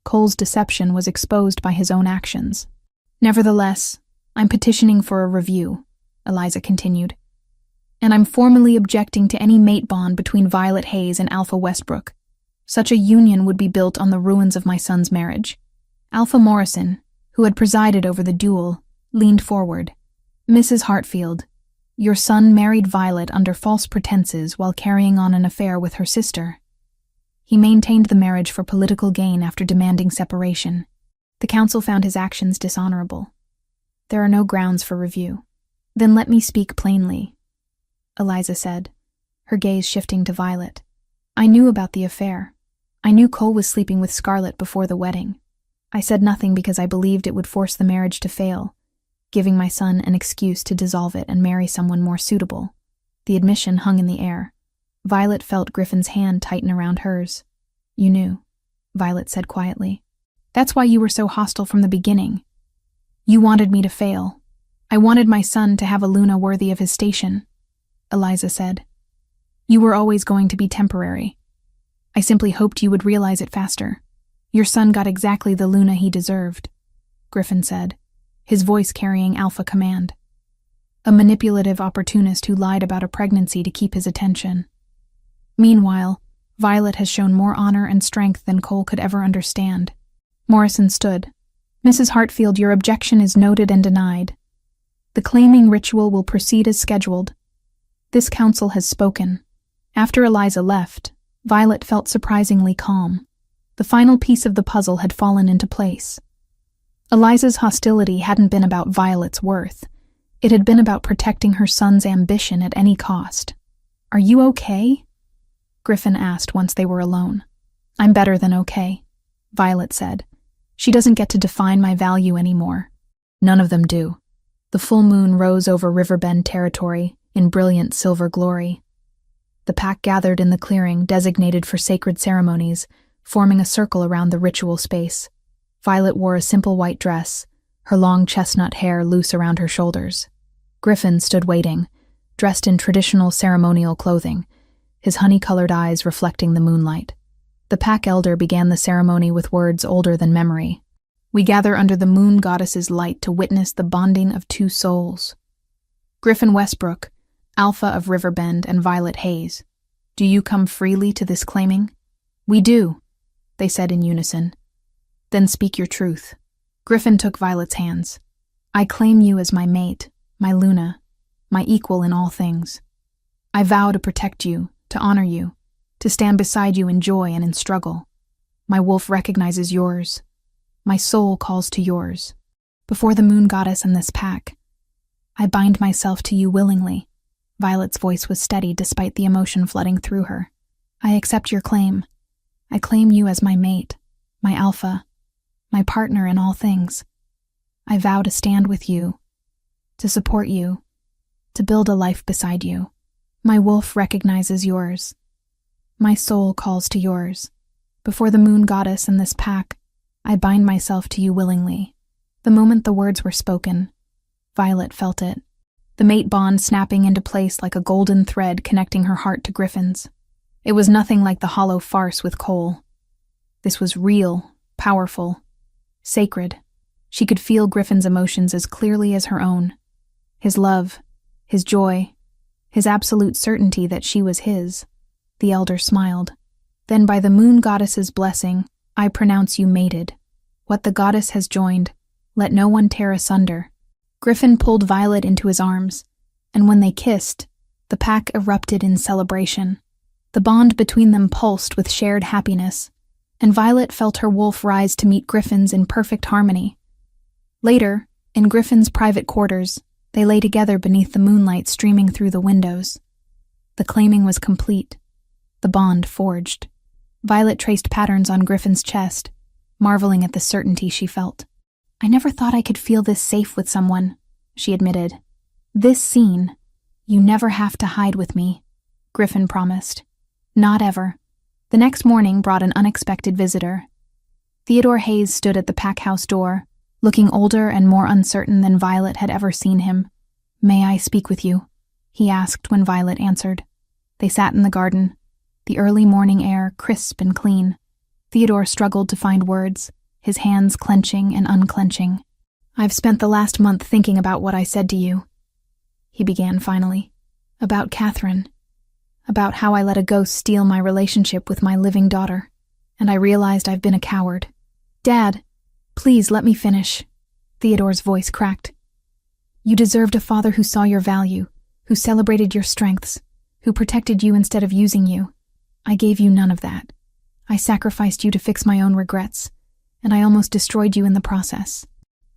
Cole's deception was exposed by his own actions. "Nevertheless, I'm petitioning for a review," Eliza continued. "And I'm formally objecting to any mate bond between Violet Hayes and Alpha Westbrook. Such a union would be built on the ruins of my son's marriage." Alpha Morrison, who had presided over the duel, leaned forward. "Mrs. Hartfield, your son married Violet under false pretenses while carrying on an affair with her sister. He maintained the marriage for political gain after demanding separation. The council found his actions dishonorable. There are no grounds for review." "Then let me speak plainly," Eliza said, her gaze shifting to Violet. "I knew about the affair. I knew Cole was sleeping with Scarlett before the wedding. I said nothing because I believed it would force the marriage to fail, giving my son an excuse to dissolve it and marry someone more suitable." The admission hung in the air. Violet felt Griffin's hand tighten around hers. "You knew," Violet said quietly. "That's why you were so hostile from the beginning. You wanted me to fail. I wanted my son to have a Luna worthy of his station," Eliza said. "You were always going to be temporary. I simply hoped you would realize it faster. Your son got exactly the Luna he deserved," Griffin said, his voice carrying alpha command. "A manipulative opportunist who lied about a pregnancy to keep his attention. Meanwhile, Violet has shown more honor and strength than Cole could ever understand." Morrison stood. "Mrs. Hartfield, your objection is noted and denied. The claiming ritual will proceed as scheduled. This council has spoken." After Eliza left, Violet felt surprisingly calm. The final piece of the puzzle had fallen into place. Eliza's hostility hadn't been about Violet's worth. It had been about protecting her son's ambition at any cost. "Are you okay?" Griffin asked once they were alone. "I'm better than okay," Violet said. "She doesn't get to define my value anymore." None of them do. The full moon rose over Riverbend territory in brilliant silver glory. The pack gathered in the clearing designated for sacred ceremonies, forming a circle around the ritual space. Violet wore a simple white dress, her long chestnut hair loose around her shoulders. Griffin stood waiting, dressed in traditional ceremonial clothing, his honey-colored eyes reflecting the moonlight. The pack elder began the ceremony with words older than memory. "We gather under the moon goddess's light to witness the bonding of two souls. Griffin Westbrook, Alpha of Riverbend, and Violet Hayes, do you come freely to this claiming?" "We do," they said in unison. "Then speak your truth." Griffin took Violet's hands. "I claim you as my mate, my Luna, my equal in all things. I vow to protect you, to honor you, to stand beside you in joy and in struggle. My wolf recognizes yours. My soul calls to yours. Before the moon goddess and this pack, I bind myself to you willingly." Violet's voice was steady despite the emotion flooding through her. "I accept your claim. I claim you as my mate, my alpha, my partner in all things. I vow to stand with you, to support you, to build a life beside you. My wolf recognizes yours. My soul calls to yours. Before the moon goddess and this pack, I bind myself to you willingly." The moment the words were spoken, Violet felt it, the mate bond snapping into place like a golden thread connecting her heart to Griffin's. It was nothing like the hollow farce with Cole. This was real, powerful, sacred. She could feel Griffin's emotions as clearly as her own. His love, his joy, his absolute certainty that she was his. The elder smiled. "Then by the moon goddess's blessing, I pronounce you mated. What the goddess has joined, let no one tear asunder." Griffin pulled Violet into his arms, and when they kissed, the pack erupted in celebration. The bond between them pulsed with shared happiness, and Violet felt her wolf rise to meet Griffin's in perfect harmony. Later, in Griffin's private quarters, they lay together beneath the moonlight streaming through the windows. The claiming was complete, the bond forged. Violet traced patterns on Griffin's chest, marveling at the certainty she felt. "I never thought I could feel this safe with someone," she admitted. "This scene, you never have to hide with me," Griffin promised. "Not ever." The next morning brought an unexpected visitor. Theodore Hayes stood at the pack house door, looking older and more uncertain than Violet had ever seen him. "May I speak with you?" he asked when Violet answered. They sat in the garden, the early morning air crisp and clean. Theodore struggled to find words, his hands clenching and unclenching. "I've spent the last month thinking about what I said to you," he began finally. "About Catherine. About how I let a ghost steal my relationship with my living daughter. And I realized I've been a coward. Dad, please let me finish." Theodore's voice cracked. "You deserved a father who saw your value, who celebrated your strengths, who protected you instead of using you. I gave you none of that. I sacrificed you to fix my own regrets, and I almost destroyed you in the process."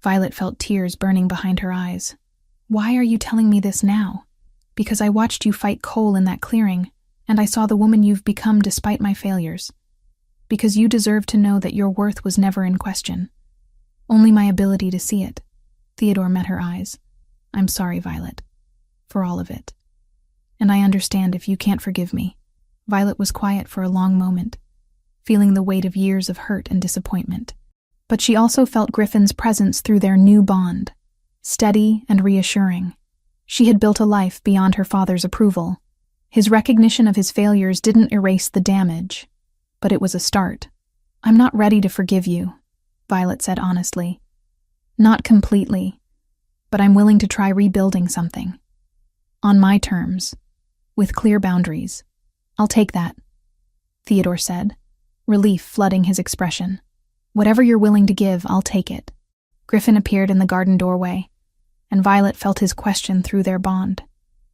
Violet felt tears burning behind her eyes. "Why are you telling me this now?" "Because I watched you fight Cole in that clearing, and I saw the woman you've become despite my failures. Because you deserve to know that your worth was never in question. Only my ability to see it." Theodore met her eyes. "I'm sorry, Violet, for all of it. And I understand if you can't forgive me." Violet was quiet for a long moment, feeling the weight of years of hurt and disappointment. But she also felt Griffin's presence through their new bond, steady and reassuring. She had built a life beyond her father's approval. His recognition of his failures didn't erase the damage, but it was a start. "I'm not ready to forgive you," Violet said honestly. "Not completely, but I'm willing to try rebuilding something. On my terms, with clear boundaries. I'll take that," Theodore said, relief flooding his expression. "Whatever you're willing to give, I'll take it." Griffin appeared in the garden doorway, and Violet felt his question through their bond.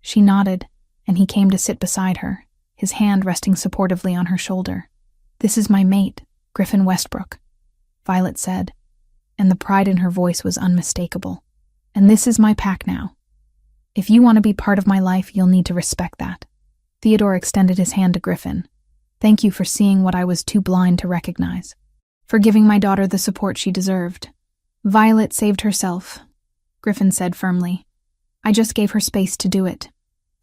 She nodded, and he came to sit beside her, his hand resting supportively on her shoulder. "This is my mate, Griffin Westbrook," Violet said, and the pride in her voice was unmistakable. "And this is my pack now. If you want to be part of my life, you'll need to respect that. Theodore extended his hand to Griffin. Thank you for seeing what I was too blind to recognize. For giving my daughter the support she deserved. Violet saved herself, Griffin said firmly. I just gave her space to do it.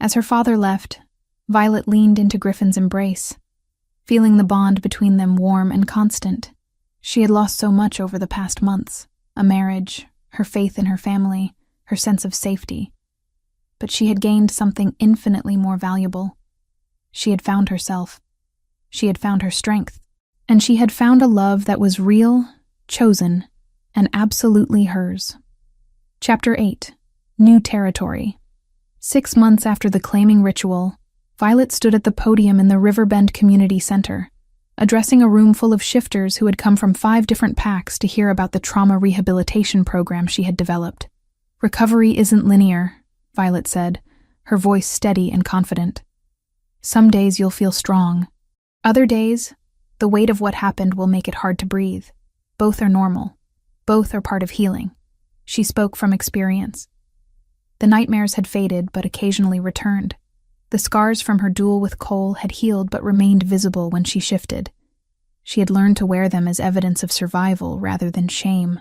As her father left, Violet leaned into Griffin's embrace, feeling the bond between them warm and constant. She had lost so much over the past months, a marriage, her faith in her family, her sense of safety. But she had gained something infinitely more valuable. She had found herself. She had found her strength. And she had found a love that was real, chosen, and absolutely hers. Chapter 8. New Territory. 6 months after the claiming ritual, Violet stood at the podium in the Riverbend Community Center, addressing a room full of shifters who had come from 5 different packs to hear about the trauma rehabilitation program she had developed. Recovery isn't linear, Violet said, her voice steady and confident. Some days you'll feel strong. Other days, the weight of what happened will make it hard to breathe. Both are normal. Both are part of healing. She spoke from experience. The nightmares had faded but occasionally returned. The scars from her duel with Cole had healed but remained visible when she shifted. She had learned to wear them as evidence of survival rather than shame.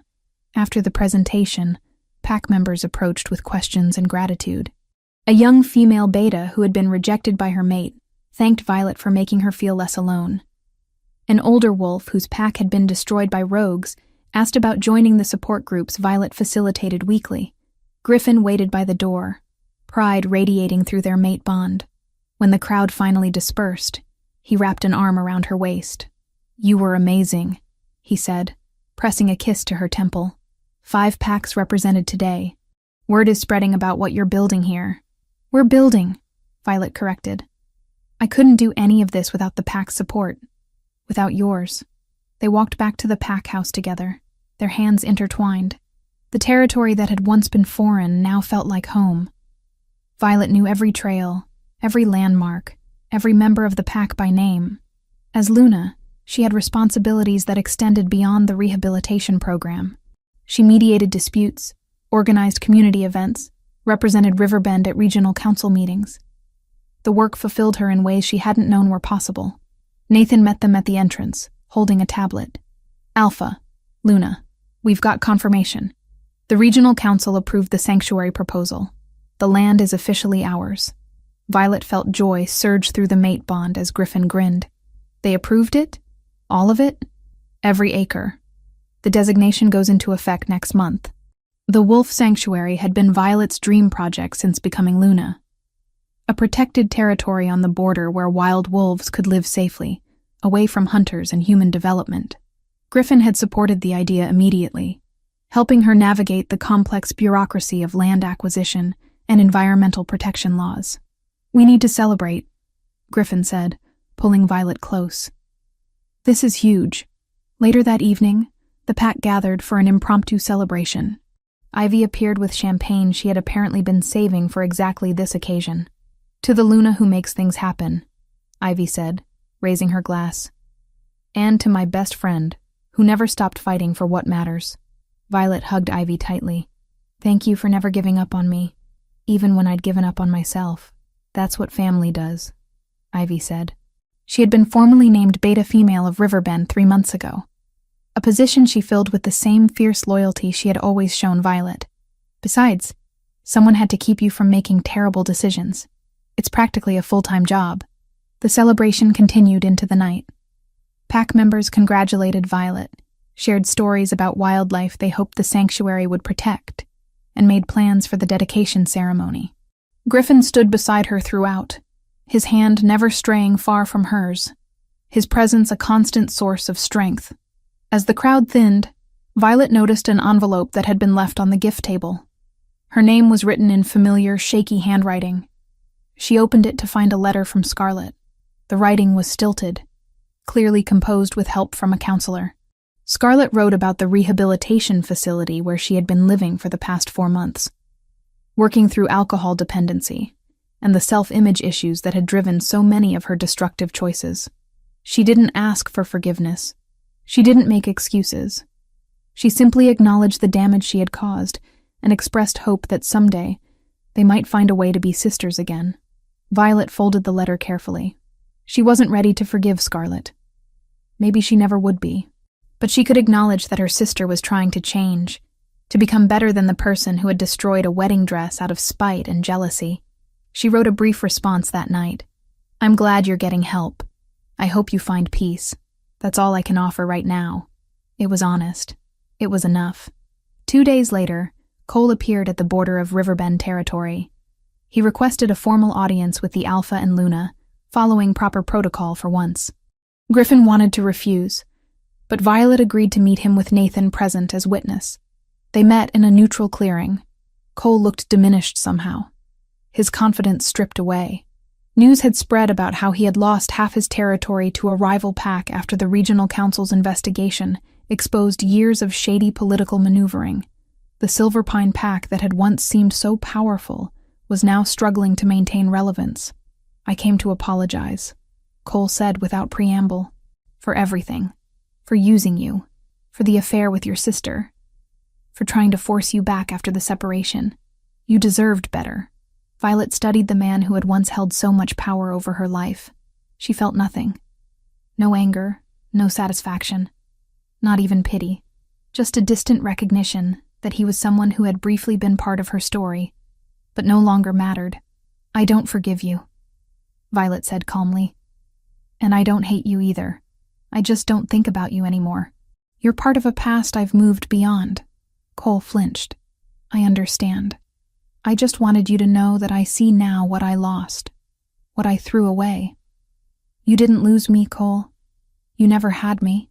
After the presentation, pack members approached with questions and gratitude. A young female beta who had been rejected by her mate thanked Violet for making her feel less alone. An older wolf whose pack had been destroyed by rogues asked about joining the support groups Violet facilitated weekly. Griffin waited by the door, pride radiating through their mate bond. When the crowd finally dispersed, he wrapped an arm around her waist. You were amazing, he said, pressing a kiss to her temple. 5 packs represented today. Word is spreading about what you're building here. We're building, Violet corrected. I couldn't do any of this without the pack's support. Without yours. They walked back to the pack house together, their hands intertwined. The territory that had once been foreign now felt like home. Violet knew every trail, every landmark, every member of the pack by name. As Luna, she had responsibilities that extended beyond the rehabilitation program. She mediated disputes, organized community events, represented Riverbend at regional council meetings. The work fulfilled her in ways she hadn't known were possible. Nathan met them at the entrance, holding a tablet. Alpha, Luna, we've got confirmation. The regional council approved the sanctuary proposal. The land is officially ours. Violet felt joy surge through the mate bond as Griffin grinned. They approved it? All of it? Every acre. The designation goes into effect next month. The Wolf Sanctuary had been Violet's dream project since becoming Luna. A protected territory on the border where wild wolves could live safely, away from hunters and human development. Griffin had supported the idea immediately, helping her navigate the complex bureaucracy of land acquisition and environmental protection laws. We need to celebrate, Griffin said, pulling Violet close. This is huge. Later that evening, the pack gathered for an impromptu celebration. Ivy appeared with champagne she had apparently been saving for exactly this occasion. To the Luna who makes things happen, Ivy said, raising her glass. And to my best friend, who never stopped fighting for what matters. Violet hugged Ivy tightly. Thank you for never giving up on me, even when I'd given up on myself. That's what family does, Ivy said. She had been formally named Beta Female of Riverbend 3 months ago, a position she filled with the same fierce loyalty she had always shown Violet. Besides, someone had to keep you from making terrible decisions. It's practically a full-time job. The celebration continued into the night. Pack members congratulated Violet, shared stories about wildlife they hoped the sanctuary would protect, and made plans for the dedication ceremony. Griffin stood beside her throughout, his hand never straying far from hers, his presence a constant source of strength. As the crowd thinned, Violet noticed an envelope that had been left on the gift table. Her name was written in familiar, shaky handwriting. She opened it to find a letter from Scarlet. The writing was stilted, clearly composed with help from a counselor. Scarlet wrote about the rehabilitation facility where she had been living for the past 4 months, working through alcohol dependency and the self-image issues that had driven so many of her destructive choices. She didn't ask for forgiveness. She didn't make excuses. She simply acknowledged the damage she had caused and expressed hope that someday They might find a way to be sisters again. Violet folded the letter carefully. She wasn't ready to forgive Scarlet. Maybe she never would be. But she could acknowledge that her sister was trying to change, to become better than the person who had destroyed a wedding dress out of spite and jealousy. She wrote a brief response that night. "I'm glad you're getting help. I hope you find peace. That's all I can offer right now." It was honest. It was enough. 2 days later, Cole appeared at the border of Riverbend territory. He requested a formal audience with the Alpha and Luna, following proper protocol for once. Griffin wanted to refuse, but Violet agreed to meet him with Nathan present as witness. They met in a neutral clearing. Cole looked diminished somehow, his confidence stripped away. News had spread about how he had lost half his territory to a rival pack after the regional council's investigation exposed years of shady political maneuvering. The Silver Pine pack that had once seemed so powerful was now struggling to maintain relevance. "I came to apologize," Cole said without preamble, "for everything. For using you, for the affair with your sister, for trying to force you back after the separation. You deserved better." Violet studied the man who had once held so much power over her life. She felt nothing. No anger, no satisfaction, not even pity. Just a distant recognition that he was someone who had briefly been part of her story, but no longer mattered. "I don't forgive you," Violet said calmly. "And I don't hate you either. I just don't think about you anymore. You're part of a past I've moved beyond." Cole flinched. "I understand. I just wanted you to know that I see now what I lost, what I threw away. You didn't lose me, Cole. You never had me.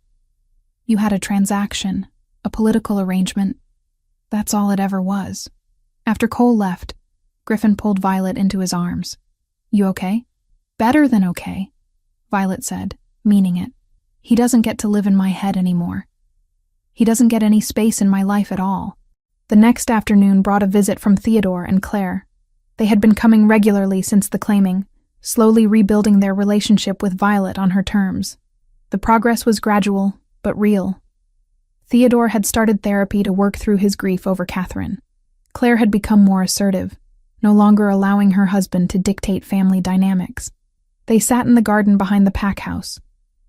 You had a transaction, a political arrangement. That's all it ever was." After Cole left, Griffin pulled Violet into his arms. "You okay?" "Better than okay," Violet said, meaning it. "He doesn't get to live in my head anymore. He doesn't get any space in my life at all." The next afternoon brought a visit from Theodore and Claire. They had been coming regularly since the claiming, slowly rebuilding their relationship with Violet on her terms. The progress was gradual, but real. Theodore had started therapy to work through his grief over Catherine. Claire had become more assertive, no longer allowing her husband to dictate family dynamics. They sat in the garden behind the pack house,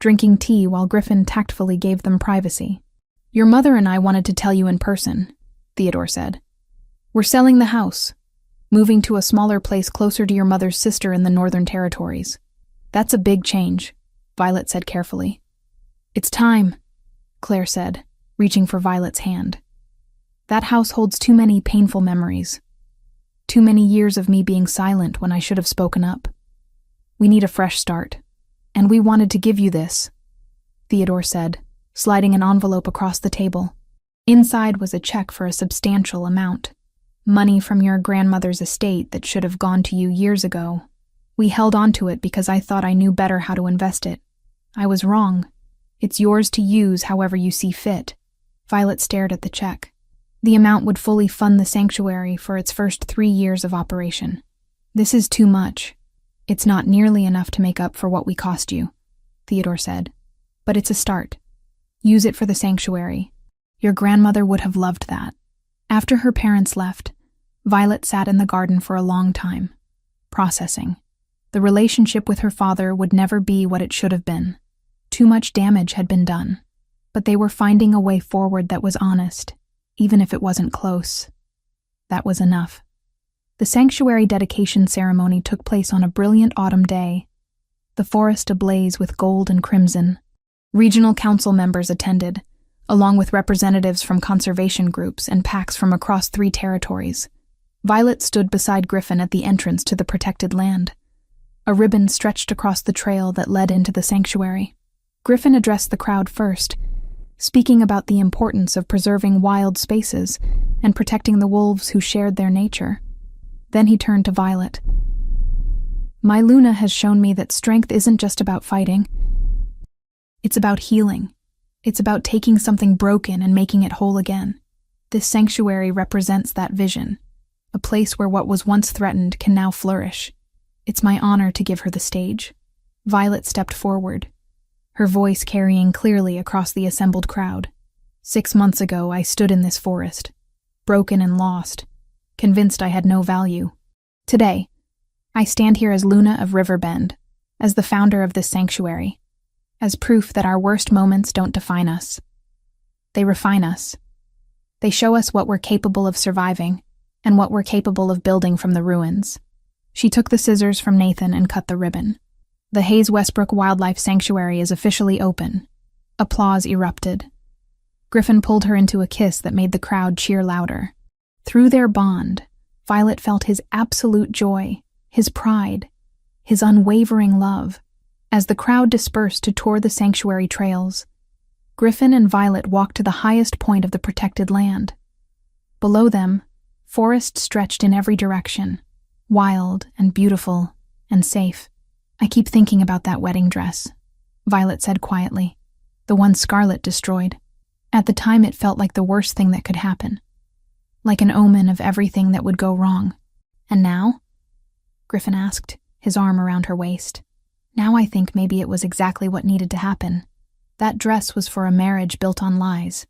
drinking tea while Griffin tactfully gave them privacy. "Your mother and I wanted to tell you in person," Theodore said. "We're selling the house, moving to a smaller place closer to your mother's sister in the Northern Territories." "That's a big change," Violet said carefully. "It's time," Claire said, reaching for Violet's hand. "That house holds too many painful memories. Too many years of me being silent when I should have spoken up. We need a fresh start. And we wanted to give you this," Theodore said, sliding an envelope across the table. Inside was a check for a substantial amount. "Money from your grandmother's estate that should have gone to you years ago. We held on to it because I thought I knew better how to invest it. I was wrong. It's yours to use however you see fit." Violet stared at the check. The amount would fully fund the sanctuary for its first 3 years of operation. "This is too much. It's not nearly enough to make up for what we cost you," Theodore said. "But it's a start. Use it for the sanctuary. Your grandmother would have loved that." After her parents left, Violet sat in the garden for a long time, processing. The relationship with her father would never be what it should have been. Too much damage had been done. But they were finding a way forward that was honest, even if it wasn't close. That was enough. The sanctuary dedication ceremony took place on a brilliant autumn day, the forest ablaze with gold and crimson. Regional council members attended, along with representatives from conservation groups and packs from across 3 territories. Violet stood beside Griffin at the entrance to the protected land. A ribbon stretched across the trail that led into the sanctuary. Griffin addressed the crowd first, speaking about the importance of preserving wild spaces and protecting the wolves who shared their nature. Then he turned to Violet. "My Luna has shown me that strength isn't just about fighting. It's about healing. It's about taking something broken and making it whole again. This sanctuary represents that vision, a place where what was once threatened can now flourish. It's my honor to give her the stage." Violet stepped forward, her voice carrying clearly across the assembled crowd. "6 months ago, I stood in this forest, broken and lost, convinced I had no value. Today, I stand here as Luna of Riverbend, as the founder of this sanctuary, as proof that our worst moments don't define us. They refine us. They show us what we're capable of surviving and what we're capable of building from the ruins. She took the scissors from Nathan and cut the ribbon. The Hayes Westbrook Wildlife Sanctuary is officially open. Applause erupted. Griffin pulled her into a kiss that made the crowd cheer louder. Through their bond, Violet felt his absolute joy, his pride, his unwavering love. As the crowd dispersed to tour the sanctuary trails, Griffin and Violet walked to the highest point of the protected land. Below them, forest stretched in every direction, wild and beautiful and safe. "I keep thinking about that wedding dress," Violet said quietly, "the one Scarlet destroyed. At the time it felt like the worst thing that could happen, like an omen of everything that would go wrong. And now?" Griffin asked, his arm around her waist. "Now I think maybe it was exactly what needed to happen. That dress was for a marriage built on lies.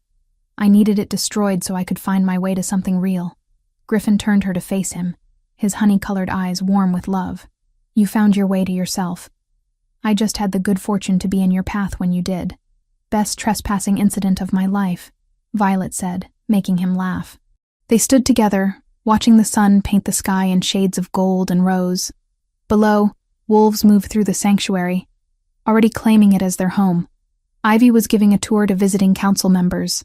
I needed it destroyed so I could find my way to something real." Griffin turned her to face him, his honey-colored eyes warm with love. "You found your way to yourself. I just had the good fortune to be in your path when you did. Best trespassing incident of my life," Violet said, making him laugh. They stood together, watching the sun paint the sky in shades of gold and rose. Below, wolves moved through the sanctuary, already claiming it as their home. Ivy was giving a tour to visiting council members.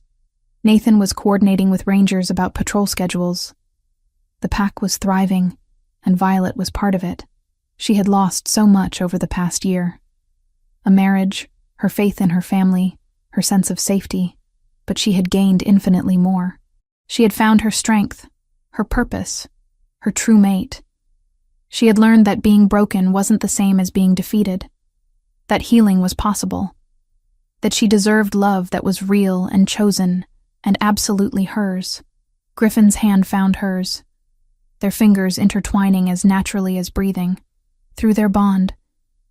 Nathan was coordinating with rangers about patrol schedules. The pack was thriving, and Violet was part of it. She had lost so much over the past year. A marriage, her faith in her family, her sense of safety, but she had gained infinitely more. She had found her strength, her purpose, her true mate. She had learned that being broken wasn't the same as being defeated, that healing was possible, that she deserved love that was real and chosen and absolutely hers. Griffin's hand found hers, their fingers intertwining as naturally as breathing. Through their bond,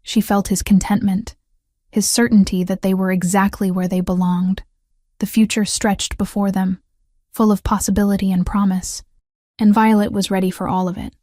she felt his contentment, his certainty that they were exactly where they belonged. The future stretched before them, full of possibility and promise, and Violet was ready for all of it.